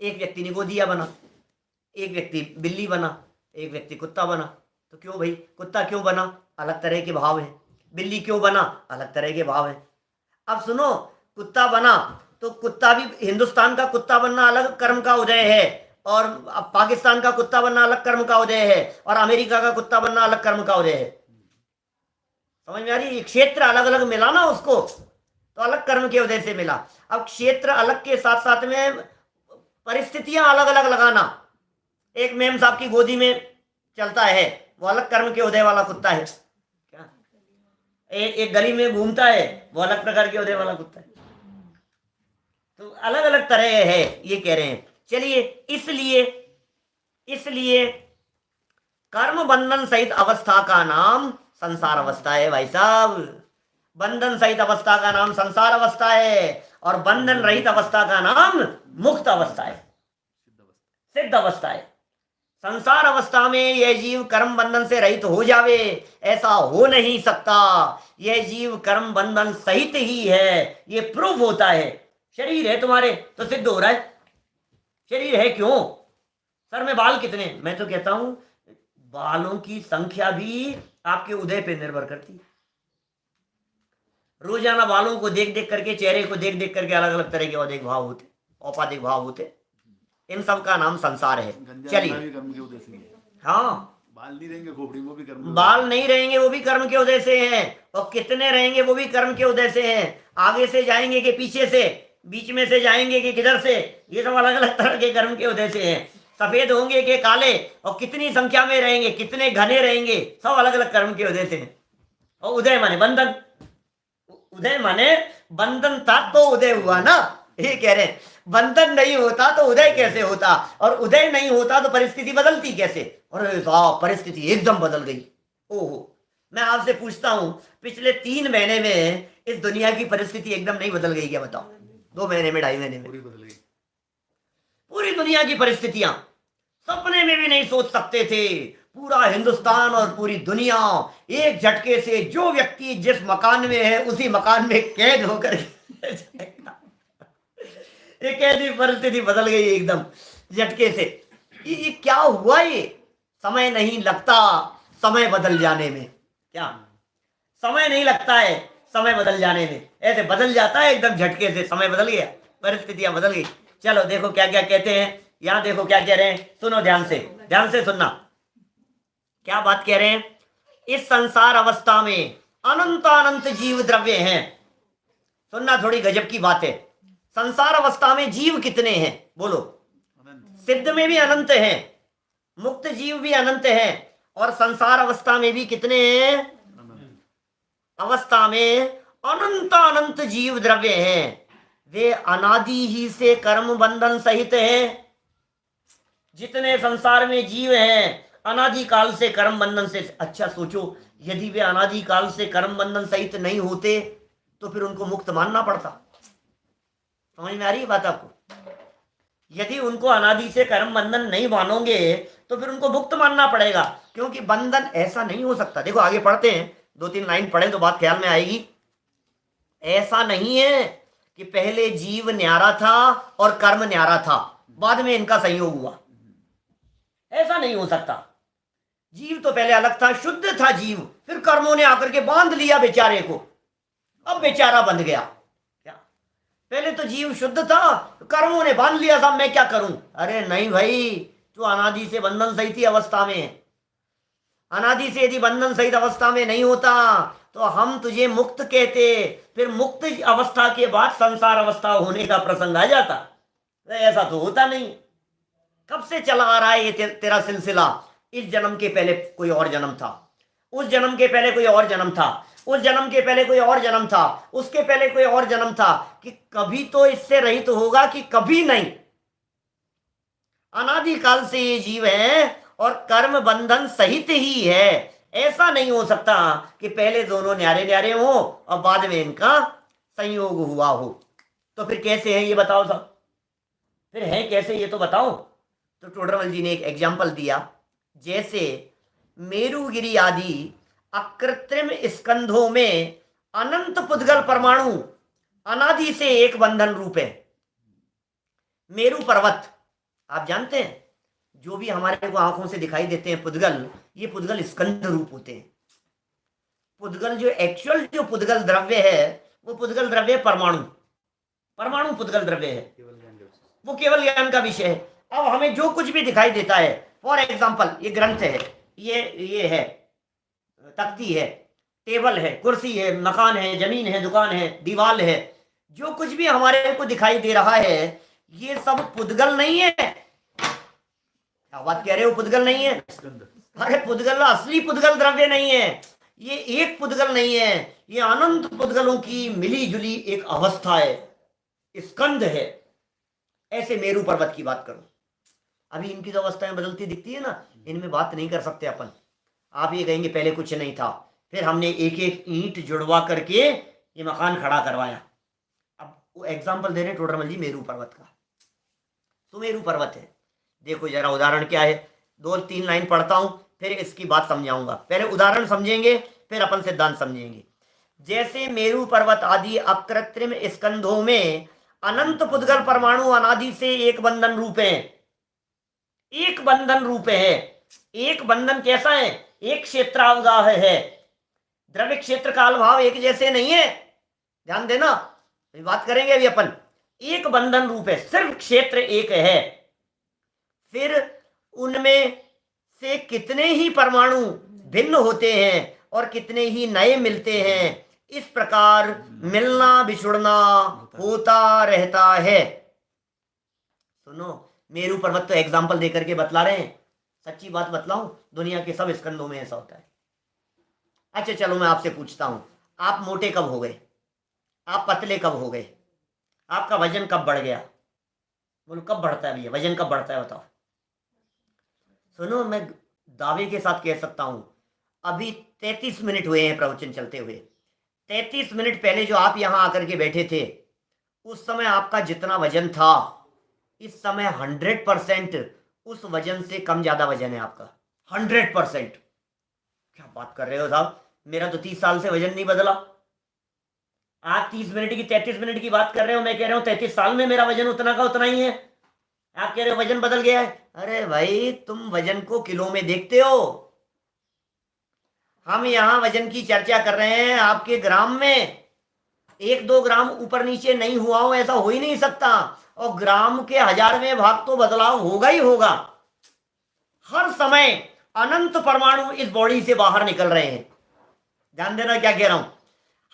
Speaker 1: एक व्यक्ति निगोदिया बना, एक व्यक्ति बिल्ली बना, एक व्यक्ति कुत्ता बना। तो क्यों भाई, कुत्ता क्यों बना? अलग तरह के भाव है। बिल्ली क्यों बना? अलग तरह के भाव है। अब सुनो, कुत्ता बना तो कुत्ता भी, हिंदुस्तान का कुत्ता बनना अलग कर्म का उदय है, और पाकिस्तान का कुत्ता बनना अलग कर्म का उदय है, और अमेरिका का कुत्ता बनना अलग कर्म का उदय है। समझ में आ रही? क्षेत्र अलग अलग मिला ना उसको, तो अलग कर्म के उदय से मिला। अब क्षेत्र अलग के साथ साथ में परिस्थितियां अलग अलग लगाना। एक मेम साहब की गोदी में चलता है, वो अलग कर्म के उदय वाला कुत्ता है क्या? एक गली में घूमता है, वो अलग प्रकार के उदय वाला कुत्ता है। तो अलग अलग तरह है, ये कह रहे हैं। चलिए, इसलिए कर्म बंधन सहित अवस्था का नाम संसार अवस्था है भाई साहब। बंधन सहित अवस्था का नाम संसार अवस्था है, और बंधन रहित अवस्था का नाम मुक्त अवस्था है, सिद्ध अवस्था है। संसार अवस्था में यह जीव कर्म बंधन से रहित हो जावे, ऐसा हो नहीं सकता। यह जीव कर्म बंधन सहित ही है, ये प्रूफ होता है। शरीर है तुम्हारे तो सिद्ध हो रहा है। शरीर है क्यों? सर में बाल कितने? मैं तो कहता हूं बालों की संख्या भी आपके उदय पे निर्भर करती है। रोजाना बालों को देख देख करके, चेहरे को देख देख करके अलग अलग तरह के औदिक भाव होते, औपाधिक भाव होते। इन सब का नाम संसार है। चलिए, हाँ,
Speaker 3: बाल नहीं रहेंगे खोपड़ी में, वो भी कर्म,
Speaker 1: बाल नहीं रहेंगे वो भी कर्म के उदय से हैं, और कितने रहेंगे वो भी कर्म के उदय से हैं। आगे से जाएंगे कि पीछे से, बीच में से जाएंगे कि किधर से, ये सब अलग अलग तरह के कर्म के उदय से हैं। सफेद होंगे कि काले, और कितनी संख्या में रहेंगे, कितने घने रहेंगे, सब अलग अलग कर्म के उदय से हैं। और उदय माने बंधन, उदय माने बंधन था तो उदय हुआ ना, ये कह रहे हैं। बंधन नहीं होता तो उदय कैसे होता, और उदय नहीं होता तो परिस्थिति बदलती कैसे? और परिस्थिति एकदम बदल गई। ओहो, मैं आपसे पूछता हूं, पिछले 3 महीने में इस दुनिया की परिस्थिति एकदम नहीं बदल गई क्या? बताओ, 2 महीने में, 2.5 महीने में
Speaker 3: पूरी बदल गई।
Speaker 1: पूरी दुनिया की परिस्थितियां सपने में भी नहीं सोच सकते थे। पूरा हिंदुस्तान और पूरी दुनिया एक झटके से, जो व्यक्ति जिस मकान में है उसी मकान में कैद होकर एक ऐसी परिस्थिति बदल गई एकदम झटके से। ये क्या हुआ? ये समय नहीं लगता समय बदल जाने में। क्या समय नहीं लगता है समय बदल जाने में? ऐसे बदल जाता है एकदम झटके से, समय बदल गया, परिस्थितियां बदल गई। चलो देखो क्या क्या कहते हैं, यहां देखो क्या कह रहे हैं, सुनो ध्यान से सुनना। क्या बात कह रहे हैं? इस संसार अवस्था में अनंत अनंत जीव द्रव्य हैं। सुनना, थोड़ी गजब की बात है। संसार अवस्था में जीव कितने हैं? बोलो। सिद्ध में भी अनंत हैं, मुक्त जीव भी अनंत हैं, और संसार अवस्था में भी कितने हैं? अवस्था में अनंत अनंत जीव द्रव्य हैं। वे अनादि ही से कर्म बंधन सहित हैं। जितने संसार में जीव हैं अनादि काल से कर्म बंधन से। अच्छा सोचो, यदि वे अनादि काल से कर्म बंधन सहित नहीं होते तो फिर उनको मुक्त मानना पड़ता। समझ में आ रही है बात आपको? यदि उनको अनादि से कर्म बंधन नहीं मानोगे तो फिर उनको मुक्त मानना पड़ेगा, क्योंकि बंधन ऐसा नहीं हो सकता। देखो आगे पढ़ते हैं, 2-3 लाइन पढ़े तो बात ख्याल में आएगी। ऐसा नहीं है कि पहले जीव न्यारा था और कर्म न्यारा था। बाद में इनका संयोग हुआ। ऐसा नहीं हो सकता। जीव तो पहले अलग था, शुद्ध था जीव, फिर कर्मों ने आकर के बांध लिया बेचारे को, अब बेचारा बंध गया। क्या पहले तो जीव शुद्ध था, कर्मों ने बांध लिया, साहब मैं क्या करूं? अरे नहीं भाई, तू अनादि से बंधन सहित ही अवस्था में है। अनादि से यदि बंधन सहित अवस्था में नहीं होता तो हम तुझे मुक्त कहते, फिर मुक्त अवस्था के बाद संसार अवस्था होने का प्रसंग आ जाता। ऐसा तो होता नहीं। कब से चला आ रहा है ये तेरा सिलसिला? इस जन्म के पहले कोई और जन्म था, उस जन्म के पहले कोई और जन्म था, उस जन्म के पहले कोई और जन्म था, उसके पहले कोई और जन्म था, कि कभी तो इससे रहित होगा कि कभी नहीं। अनादिकाल से ये जीव है और कर्म बंधन सहित ही है। ऐसा नहीं हो सकता कि पहले दोनों न्यारे न्यारे हो और बाद में इनका संयोग हुआ हो। तो फिर कैसे है ये बताओ साहब, फिर है कैसे ये तो बताओ। तो टोडरमल जी ने एक एग्जाम्पल दिया, जैसे मेरुगिरी आदि अकृत्रिम स्कंधों में अनंत पुद्गल परमाणु अनादि से एक बंधन रूप है। मेरु पर्वत आप जानते हैं, जो भी हमारे को आंखों से दिखाई देते हैं पुद्गल, ये पुद्गल स्कंध रूप होते हैं। पुद्गल जो एक्चुअल जो पुद्गल द्रव्य है वो पुद्गल द्रव्य परमाणु, परमाणु पुद्गल द्रव्य है,
Speaker 3: केवल ज्ञान का विषय।
Speaker 1: वो केवल ज्ञान का विषय है। अब हमें जो कुछ भी दिखाई देता है, फॉर एग्जाम्पल ये ग्रंथ है, ये है तख्ती है, टेबल है, कुर्सी है, मकान है, जमीन है, दुकान है, दीवार है, जो कुछ भी हमारे को दिखाई दे रहा है ये सब पुद्गल नहीं है। क्या बात कह रहे हो? पुद्गल नहीं है?
Speaker 3: स्कंद।
Speaker 1: अरे पुद्गल असली पुद्गल द्रव्य नहीं है, ये एक पुद्गल नहीं है, ये अनंत पुद्गलों की मिली जुली एक अवस्था है, स्कंद है। ऐसे मेरु पर्वत की बात करो, अभी इनकी जो अवस्थाएं बदलती दिखती है ना, इनमें बात नहीं कर सकते अपन। आप ये कहेंगे पहले कुछ नहीं था, फिर हमने एक एक ईंट जुड़वा करके ये मकान खड़ा करवाया। अब वो एग्जाम्पल दे रहे हैं टोडरमल जी मेरु पर्वत का। सुमेरु पर्वत है, देखो जरा उदाहरण क्या है, 2-3 लाइन पढ़ता हूं फिर इसकी बात समझाऊंगा। पहले उदाहरण समझेंगे फिर अपन सिद्धांत समझेंगे। जैसे मेरु पर्वत आदि अकृत्रिम स्कंधों में अनंत पुद्गल परमाणु अनादि से एक बंधन रूप है। एक बंधन रूप है। एक बंधन कैसा है? एक क्षेत्रावगाह है, द्रव्य क्षेत्र काल भाव एक जैसे नहीं है, ध्यान देना, बात करेंगे अभी अपन। एक बंधन रूप है, सिर्फ क्षेत्र एक है। फिर उनमें से कितने ही परमाणु भिन्न होते हैं और कितने ही नए मिलते हैं, इस प्रकार मिलना बिछुड़ना होता रहता है। सुनो, मेरु पर्वत तो एग्जाम्पल देकर के बतला रहे हैं, सच्ची बात बतलाऊं, दुनिया के सब स्कंदों में ऐसा होता है। अच्छा चलो मैं आपसे पूछता हूं, आप मोटे कब हो गए? आप पतले कब हो गए? आपका वजन कब बढ़ गया? बोलो कब बढ़ता है भैया, वजन कब बढ़ता है बताओ। सुनो, मैं दावे के साथ कह सकता हूं, अभी 33 मिनट हुए हैं प्रवचन चलते हुए। 33 मिनट पहले जो आप यहां आकर के बैठे थे, उस समय आपका जितना वजन था, इस समय 100% उस वजन से कम ज्यादा वजन है आपका। 100%। क्या बात कर रहे हो साहब, मेरा तो 30 साल से वजन नहीं बदला। आप 30 मिनट की 33 मिनट की बात कर रहे हो, मैं कह रहा हूं 33 साल में मेरा वजन उतना का उतना ही है। आप कह रहे हो वजन बदल गया है। अरे भाई, तुम वजन को किलो में देखते हो, हम यहां वजन की चर्चा कर रहे हैं आपके ग्राम में। 1-2 ग्राम ऊपर नीचे नहीं हुआ हो, ऐसा हो ही नहीं सकता, और ग्राम के 1000वें भाग तो बदलाव होगा ही होगा। हर समय अनंत परमाणु इस बॉडी से बाहर निकल रहे हैं, ध्यान देना क्या कह रहा हूं।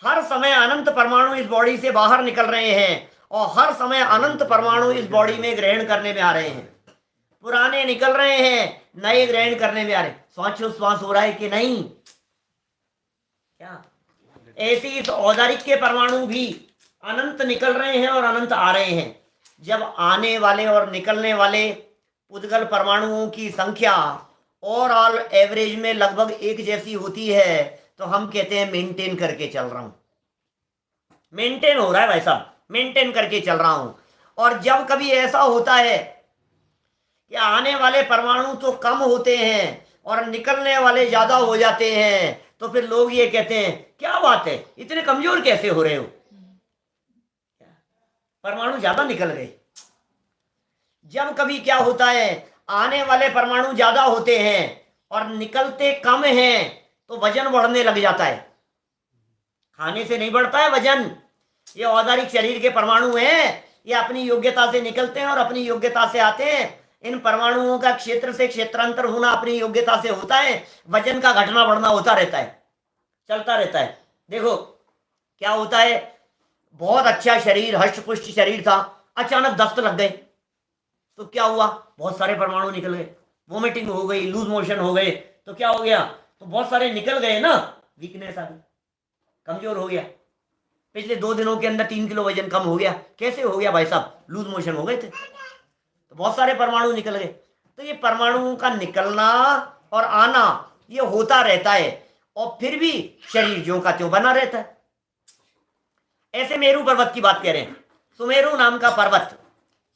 Speaker 1: हर समय अनंत परमाणु इस बॉडी से बाहर निकल रहे हैं और हर समय अनंत परमाणु इस बॉडी में ग्रहण करने में आ रहे हैं। पुराने निकल रहे हैं, नए ग्रहण करने में आ रहे हैं। श्वास हो रहा है कि नहीं? क्या ऐसी इस औदारिक के परमाणु भी अनंत निकल रहे हैं और अनंत आ रहे हैं। जब आने वाले और निकलने वाले पुद्गल परमाणुओं की संख्या ओवरऑल एवरेज में लगभग एक जैसी होती है, तो हम कहते हैं मेंटेन करके चल रहा हूं। मेंटेन हो रहा है भाई साहब, मेंटेन करके चल रहा हूं। और जब कभी ऐसा होता है कि आने वाले परमाणु तो कम होते हैं और निकलने वाले ज्यादा हो जाते हैं, तो फिर लोग ये कहते हैं क्या बात है, इतने कमजोर कैसे हो रहे हो, परमाणु ज्यादा निकल गए। जब कभी क्या होता है, आने वाले परमाणु ज्यादा होते हैं और निकलते कम हैं, तो वजन बढ़ने लग जाता है। खाने से नहीं बढ़ता है वजन। ये औदारिक शरीर के परमाणु हैं, ये अपनी योग्यता से निकलते हैं और अपनी योग्यता से आते हैं। इन परमाणुओं का क्षेत्र से क्षेत्रांतर होना अपनी योग्यता से होता है। वजन का घटना बढ़ना होता रहता है, चलता रहता है। देखो क्या होता है, बहुत अच्छा शरीर, हष्ट पुष्ट शरीर था, अचानक दस्त लग गए तो क्या हुआ, बहुत सारे परमाणु निकल गए, वोमिटिंग हो गई, लूज मोशन हो गए, तो क्या हो गया, तो बहुत सारे निकल गए ना, वीकनेस आ गई, कमजोर हो गया। पिछले 2 दिनों के अंदर 3 किलो वजन कम हो गया। कैसे हो गया भाई साहब, लूज मोशन हो गए थे, तो बहुत सारे परमाणु निकल गए। तो ये परमाणुओं का निकलना और आना ये होता रहता है, और फिर भी शरीर ज्यों का त्यों बना रहता है। ऐसे मेरू पर्वत की बात कह रहे हैं, सुमेरु नाम का पर्वत।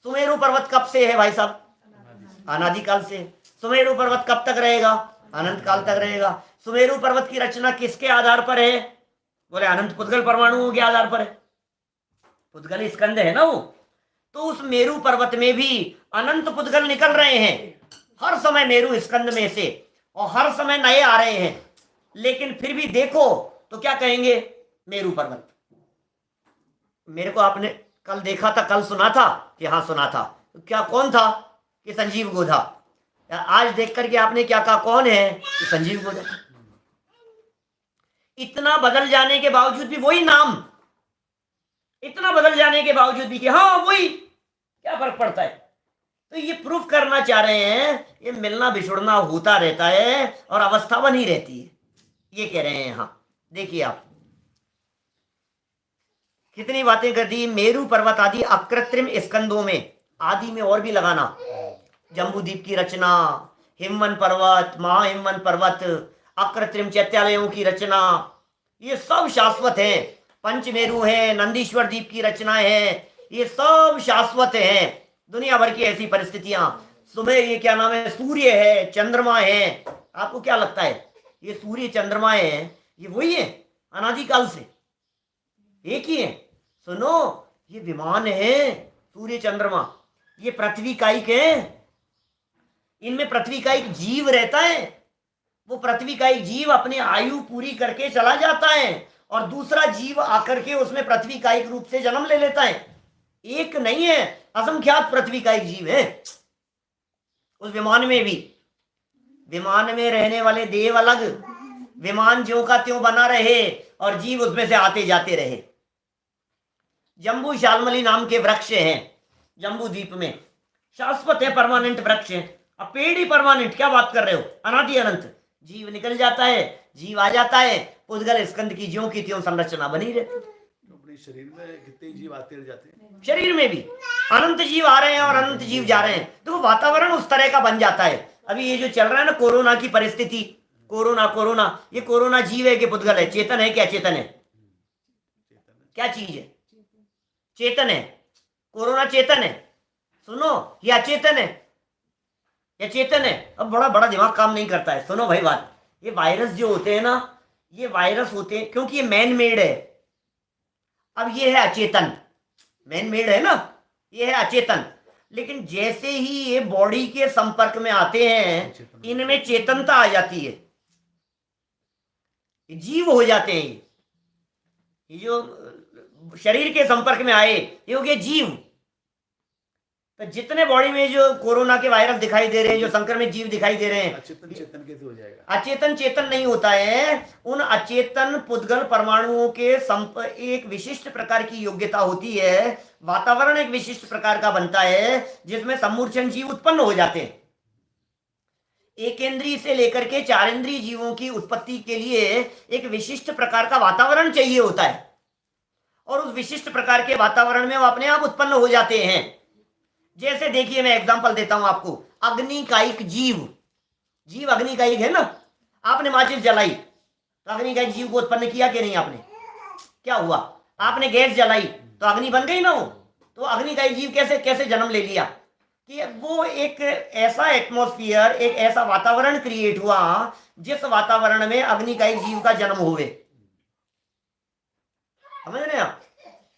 Speaker 1: सुमेरु पर्वत कब से है भाई साहब, अनादिकाल से। सुमेरु पर्वत कब तक रहेगा, अनंत काल तक रहेगा। सुमेरु पर्वत की रचना किसके आधार पर है, बोले अनंत पुद्गल परमाणुओं के आधार पर है। पुद्गल स्कंद है ना वो, तो उस मेरू पर्वत में भी अनंत पुद्गल निकल रहे हैं हर समय मेरू स्कंद में से, और हर समय नए आ रहे हैं। लेकिन फिर भी देखो तो क्या कहेंगे, मेरू पर्वत। मेरे को आपने कल देखा था, कल सुना था कि हाँ सुना था, तो क्या कौन था कि संजीव गोधा। आज देख करके आपने क्या कहा, कौन है कि संजीव गोधा। इतना बदल जाने के बावजूद भी वही नाम, इतना बदल जाने के बावजूद भी कि हाँ वही, क्या फर्क पड़ता है। तो ये प्रूफ करना चाह रहे हैं, ये मिलना बिछुड़ना होता रहता है और अवस्था बनी रहती है, ये कह रहे हैं यहाँ। देखिए आप कितनी बातें कर दी। मेरू पर्वत आदि अकृत्रिम स्कंदों में, आदि में और भी लगाना, जम्बूद्वीप की रचना, हिमवन पर्वत, महाहिमवन पर्वत, अकृत्रिम चैत्यालयों की रचना, ये सब शाश्वत हैं। पंचमेरु है, नंदीश्वर द्वीप की रचनाएं हैं, ये सब शाश्वत हैं। दुनिया भर की ऐसी परिस्थितियां, सुबह ये क्या नाम है, सूर्य है, चंद्रमा है, आपको क्या लगता है ये सूर्य चंद्रमा है, ये वही है अनादिकाल से, एक ही है। सुनो, ये विमान है सूर्य चंद्रमा, ये पृथ्वी कायिक है, इनमें पृथ्वी का एक जीव रहता है। वो पृथ्वी का एक जीव अपनी आयु पूरी करके चला जाता है और दूसरा जीव आकर के उसमें पृथ्वी का एक रूप से जन्म ले लेता है। एक नहीं है, असंख्यात पृथ्वी का एक जीव है उस विमान में भी। विमान में रहने वाले देव अलग, विमान ज्यों का त्यों बना रहे और जीव उसमें से आते जाते रहे। जम्बू शालमली नाम के वृक्ष हैं जम्बू द्वीप में, शाश्वत है, परमानेंट वृक्ष है। अब पेड़ ही परमानेंट, क्या बात कर रहे हो, अनादि अनंत। जीव निकल जाता है, जीव आ जाता है, पुद्गल स्कंद की ज्यों की त्यों संरचना बनी रहती है।
Speaker 3: अपने शरीर में कितने जीव आते रह जाते हैं,
Speaker 1: शरीर में भी अनंत जीव आ रहे हैं और अनंत जीव जा रहे हैं, तो वातावरण उस तरह का बन जाता है। अभी ये जो चल रहा है ना कोरोना की परिस्थिति, कोरोना, ये कोरोना जीव है कि पुद्गल है, चेतन है क्या, चेतन है, क्या चीज है, चेतन है। कोरोना चेतन है, सुनो, ये अचेतन है या चेतन है। अब बड़ा बड़ा दिमाग काम नहीं करता है। सुनो भाई बात, ये वायरस जो होते हैं ना, ये वायरस होते हैं क्योंकि ये मैन मेड है। अब ये है अचेतन, मैन मेड है ना, ये है अचेतन। लेकिन जैसे ही ये बॉडी के संपर्क में आते हैं, इनमें चेतनता आ जाती है, ये जीव हो जाते हैं। ये जो शरीर के संपर्क में आए, ये हो गए जीव। तो जितने बॉडी में जो कोरोना के वायरस दिखाई दे रहे हैं, जो संक्रमित जीव दिखाई दे रहे हैं,
Speaker 3: अचेतन चेतन कैसे हो जाएगा,
Speaker 1: अचेतन चेतन नहीं होता है। उन अचेतन पुद्गल परमाणुओं के एक विशिष्ट प्रकार की योग्यता होती है, वातावरण एक विशिष्ट प्रकार का बनता है जिसमें सम्मूर्छन जीव उत्पन्न हो जाते हैं। एक इंद्रिय से लेकर के 4 इंद्रिय जीवों की उत्पत्ति के लिए एक विशिष्ट प्रकार का वातावरण चाहिए होता है, और उस विशिष्ट प्रकार के वातावरण में वो अपने आप उत्पन्न हो जाते हैं। जैसे देखिए, मैं एग्जांपल देता हूं आपको, अग्निकायिक जीव, जीव अग्निकायिक है ना। आपने माचिस जलाई तो अग्निकायिक जीव को उत्पन्न किया कि नहीं आपने, क्या हुआ, आपने गैस जलाई तो अग्नि बन गई ना वो। तो अग्निकायिक जीव कैसे कैसे जन्म ले लिया कि वो एक ऐसा एटमॉस्फेयर, एक ऐसा वातावरण क्रिएट हुआ जिस वातावरण में अग्निकायिक जीव का जन्म हुए। समझ रहे हैं आप,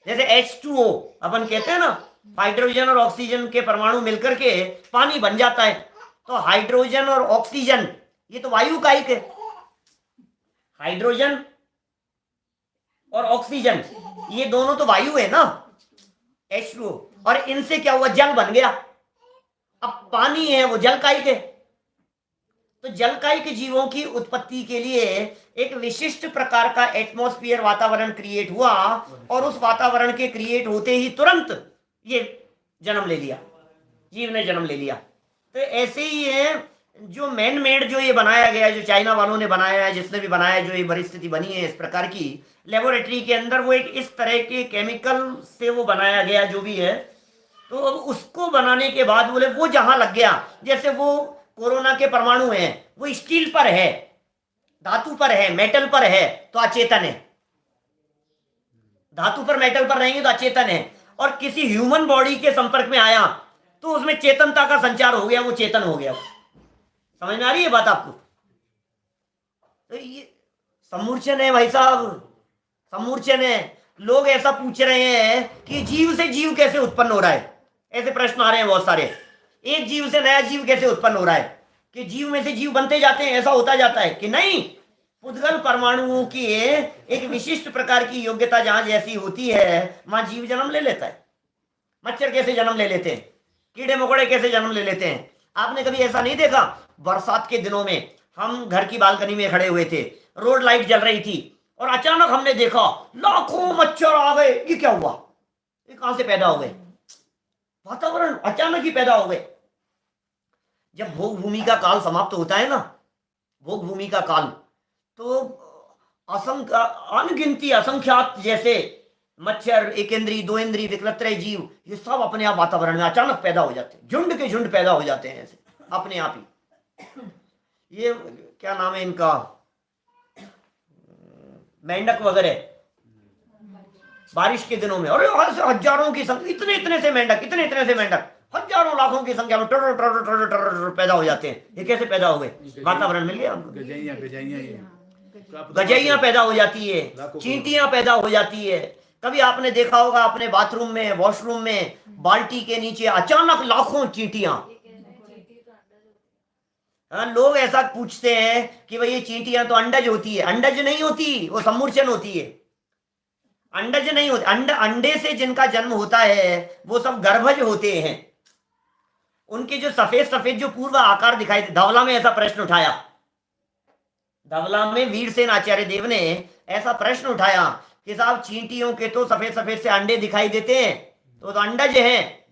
Speaker 1: जैसे H2O अपन कहते हैं ना, हाइड्रोजन और ऑक्सीजन के परमाणु मिलकर के पानी बन जाता है। तो हाइड्रोजन और ऑक्सीजन ये तो वायु का एक है। हाइड्रोजन और ऑक्सीजन ये दोनों तो वायु है ना, H2O, और इनसे क्या हुआ, जल बन गया। अब पानी है वो जलकायिक है। तो जलकायिक जीवों की उत्पत्ति के लिए एक विशिष्ट प्रकार का एटमॉस्फेयर वातावरण क्रिएट हुआ, और उस वातावरण के क्रिएट होते ही तुरंत ये जन्म ले लिया, जीव ने जन्म ले लिया। तो ऐसे ही है जो मैन मेड जो ये बनाया गया है, जो चाइना वालों ने बनाया है, जिसने भी बनाया है, जो ये परिस्थिति बनी है इस प्रकार की लेबोरेटरी के अंदर, वो एक इस तरह के केमिकल से वो बनाया गया जो भी है। तो अब उसको बनाने के बाद बोले वो जहां लग गया, जैसे वो कोरोना के परमाणु हैं, वो स्टील पर है, धातु पर है, मेटल पर है तो अचेतन है। धातु पर मेटल पर रहेंगे तो अचेतन है। और किसी ह्यूमन बॉडी के संपर्क में आया तो उसमें चेतनता का संचार हो गया, वो चेतन हो गया। समझ में आ रही है बात आपको? तो ये समूर्छन है भाई साहब, समूर्छन है। लोग ऐसा पूछ रहे हैं कि जीव से जीव कैसे उत्पन्न हो रहा है, ऐसे प्रश्न आ रहे हैं बहुत सारे। एक जीव से नया जीव कैसे उत्पन्न हो रहा है, कि जीव में से जीव बनते जाते हैं, ऐसा होता जाता है कि नहीं। पुद्गल परमाणुओं की एक विशिष्ट प्रकार की योग्यता जहां जैसी होती है वहां जीव जन्म ले लेता है। मच्छर कैसे जन्म ले लेते हैं, कीड़े मकोड़े कैसे जन्म ले लेते हैं। आपने कभी ऐसा नहीं देखा, बरसात के दिनों में हम घर की बालकनी में खड़े हुए थे, रोड लाइट जल रही थी, और अचानक हमने देखा लाखों मच्छर आ गए। ये क्या हुआ, ये कहां से पैदा हो गए? वातावरण अचानक ही पैदा हो गए। जब भोग भूमि का काल समाप्त होता है ना, भोग भूमि का काल, तो असंख्य अनगिनती असंख्यात जैसे मच्छर, एक इंद्री, दो इंद्री, विकलत्रय जीव, ये सब अपने आप वातावरण में अचानक पैदा हो जाते हैं, झुंड के झुंड पैदा हो जाते हैं ऐसे अपने आप ही। ये क्या नाम है इनका, मेंढक वगैरह, बारिश के दिनों में, और हजारों की संख्या, इतने इतने से मेंढक, इतने इतने से मेंढक, हजारों लाखों की संख्या में टर टर टर टर पैदा हो जाते हैं। ये कैसे पैदा हो गए? वातावरण मिल गया उनको। गजैया पैदा हो जाती है, चींटियां पैदा हो जाती है। कभी आपने देखा होगा अपने बाथरूम में, वॉशरूम में, बाल्टी के नीचे अचानक लाखों चींटियां। लोग ऐसा पूछते हैं कि भाई ये चींटियां तो अंडज होती है। अंडज नहीं होती, वो सम्मूर्छन होती है। अंडज नहीं होते, अंडे से जिनका जन्म होता है वो सब गर्भज होते हैं। उनके जो सफेद सफेद जो पूर्व आकार दिखाई दे, धवला में ऐसा प्रश्न उठाया, धवला में वीरसेन आचार्य देव ने ऐसा प्रश्न उठाया कि साहब चींटियों के तो सफेद सफेद से अंडे दिखाई देते हैं, तो अंडज हैं।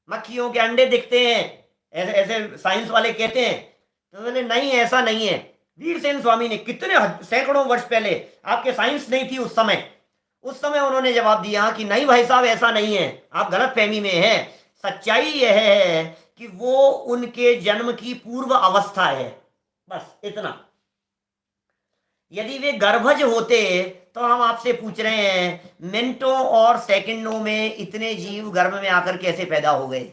Speaker 1: मक्खियों के अंडे दिखते हैं, ऐसे ऐसे साइंस वाले कहते हैं। तो बोले नहीं, ऐसा नहीं है। वीरसेन स्वामी ने कितने सैकड़ों वर्ष पहले, आपके साइंस नहीं थी उस समय उन्होंने जवाब दिया कि नहीं भाई साहब ऐसा नहीं है, आप गलतफहमी में हैं। सच्चाई यह है कि वो उनके जन्म की पूर्व अवस्था है, बस इतना। यदि वे गर्भज होते तो हम आपसे पूछ रहे हैं मिनटों और सेकंडों में इतने जीव गर्भ में आकर कैसे पैदा हो गए।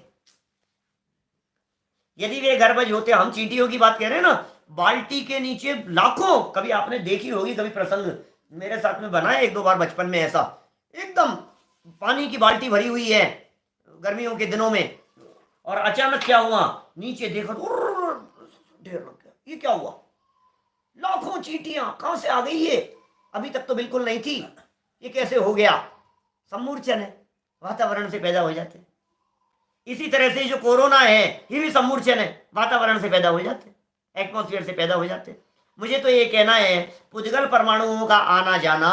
Speaker 1: यदि वे गर्भज होते, हम चींटियों की बात कह रहे हैं ना, बाल्टी के नीचे लाखों, कभी आपने देखी होगी, कभी प्रसंग मेरे साथ में बना है एक दो बार बचपन में ऐसा, एकदम पानी की बाल्टी भरी हुई है गर्मियों के दिनों में, और अचानक क्या हुआ, नीचे देखा ढेर लग गया। ये क्या हुआ, लाखों चींटियां कहां से आ गई ये, अभी तक तो बिल्कुल नहीं थी, ये कैसे हो गया? सम्मूर्छन है, वातावरण से पैदा हो जाते। इसी तरह से जो कोरोना है ये भी सम्मूर्छन है, वातावरण से पैदा हो जाते, एटमॉस्फेयर से पैदा हो जाते। मुझे तो ये कहना है पुद्गल परमाणुओं का आना जाना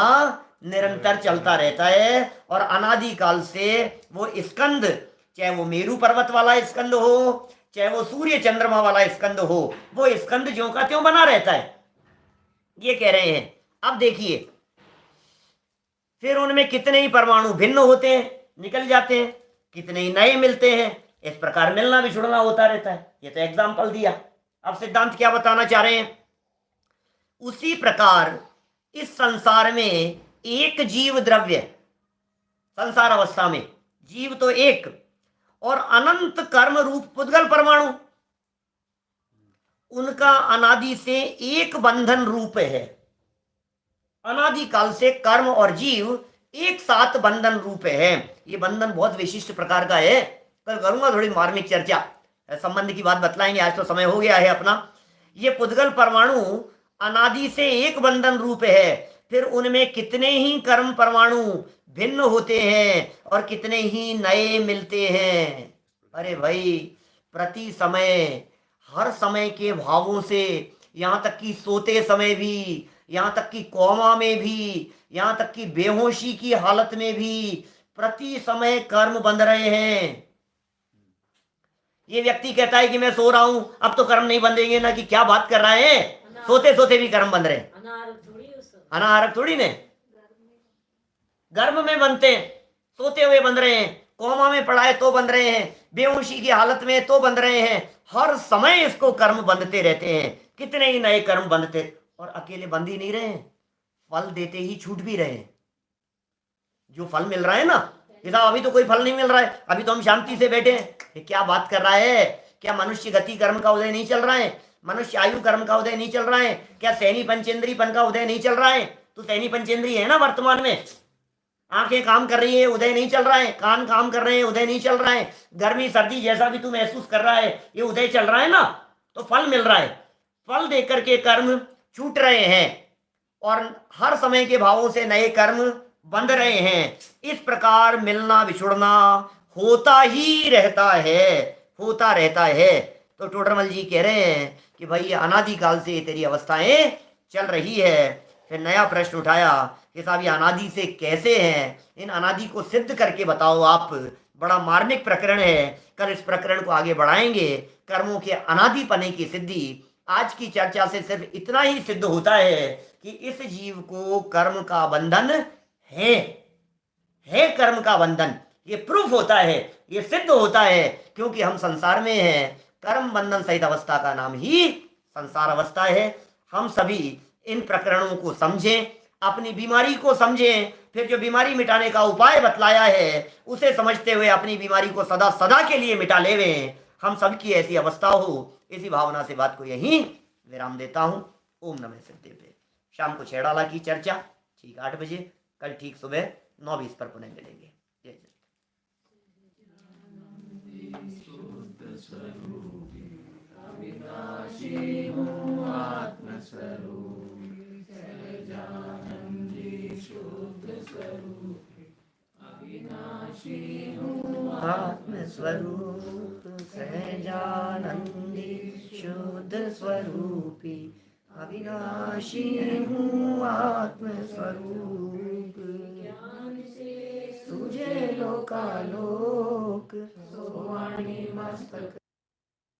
Speaker 1: निरंतर चलता रहता है, और अनादिकाल से वो स्कंद, चाहे वो मेरू पर्वत वाला स्कंद हो, चाहे वो सूर्य चंद्रमा वाला स्कंद हो, वो स्कंद ज्यों का त्यों बना रहता है, ये कह रहे हैं। अब देखिए फिर उनमें कितने ही परमाणु भिन्न होते हैं, निकल जाते हैं, कितने ही नए मिलते हैं, इस प्रकार मिलना बिछुड़ना होता रहता है। ये तो एग्जाम्पल दिया। अब सिद्धांत क्या बताना चाह रहे हैं? उसी प्रकार इस संसार में एक जीव द्रव्य, संसार अवस्था में जीव तो एक, और अनंत कर्म रूप पुद्गल परमाणु, उनका अनादि से एक बंधन रूप है। अनादि काल से कर्म और जीव एक साथ बंधन रूप है। ये बंधन बहुत विशिष्ट प्रकार का है। कल करूंगा थोड़ी मार्मिक चर्चा, संबंध की बात बतलाएंगे, आज तो समय हो गया है अपना। ये पुद्गल परमाणु अनादि से एक बंधन रूप है, फिर उनमें कितने ही कर्म परमाणु भिन्न होते हैं और कितने ही नए मिलते हैं। अरे भाई, प्रति समय, हर समय के भावों से, यहाँ तक कि सोते समय भी, यहाँ तक कि कोमा में भी, यहाँ तक कि बेहोशी की हालत में भी प्रति समय कर्म बंध रहे हैं। ये व्यक्ति कहता है कि मैं सो रहा हूं, अब तो कर्म नहीं बंधेंगे ना, कि क्या बात कर रहा है, सोते सोते भी कर्म बंध रहे हैं। अनाहारक थोड़ी ने, गर्भ में बनते हैं, सोते हुए बंध रहे हैं, कोमा में पड़ा है तो बंध रहे हैं, बेहोशी की हालत में तो बंध रहे हैं। हर समय इसको कर्म बंधते रहते हैं, कितने ही नए कर्म बंधते, और अकेले बंध ही नहीं रहे हैं, फल देते ही छूट भी रहे हैं। जो फल मिल रहा है ना, साहब अभी तो कोई फल नहीं मिल रहा है, अभी तो हम शांति से बैठे हैं, ये क्या बात कर रहा है? क्या मनुष्य गति कर्म का उदय नहीं चल रहा है? मनुष्य आयु कर्म का उदय नहीं चल रहा है? क्या सैनी पंचेंद्रीयपन का उदय नहीं चल रहा है? तो सैनी पंचेंद्रीय है ना वर्तमान में, आंखें काम कर रही है, उदय नहीं चल रहा है, कान काम कर रहे हैं, उदय नहीं चल रहा है, गर्मी सर्दी जैसा भी तू महसूस कर रहा है, ये उदय चल रहा है ना, तो फल मिल रहा है। फल देकर के कर्म छूट रहे हैं और हर समय के भावों से नए कर्म बंध रहे हैं। इस प्रकार मिलना विछुड़ना होता ही रहता है, होता रहता है। तो टोडरमल जी कह रहे हैं कि भाई अनादिकाल से तेरी अवस्थाएं चल रही है। फिर नया प्रश्न उठाया कि साहब ये अनादि से कैसे हैं, इन अनादि को सिद्ध करके बताओ आप। बड़ा मार्मिक प्रकरण है, कल इस प्रकरण को आगे बढ़ाएंगे। कर्मों के अनादि पने की सिद्धि। आज की चर्चा से सिर्फ इतना ही सिद्ध होता है कि इस जीव को कर्म का बंधन है कर्म का बंधन, ये प्रूफ होता है, ये सिद्ध होता है, क्योंकि हम संसार में हैं। कर्म बंधन सहित अवस्था का नाम ही संसार अवस्था है। हम सभी इन प्रकरणों को समझें, अपनी बीमारी को समझें, फिर जो बीमारी मिटाने का उपाय बतलाया है उसे समझते हुए अपनी बीमारी को सदा सदा के लिए मिटा लेवें। हम सबकी ऐसी अवस्था हो, इसी भावना से बात को यहीं विराम देता हूं। ओम नमः सिद्धेभ्य। शाम को छेड़ाला की चर्चा ठीक 8 बजे, कल ठीक सुबह 9:20 पर पुनः मिलेंगे। जय जय। आत्मस्वरूप सहजानंदी शुद्ध स्वरूपी, अविनाशी हूँ आत्मस्वरूप। सूझे लोकालोक, सोवाणी मस्तक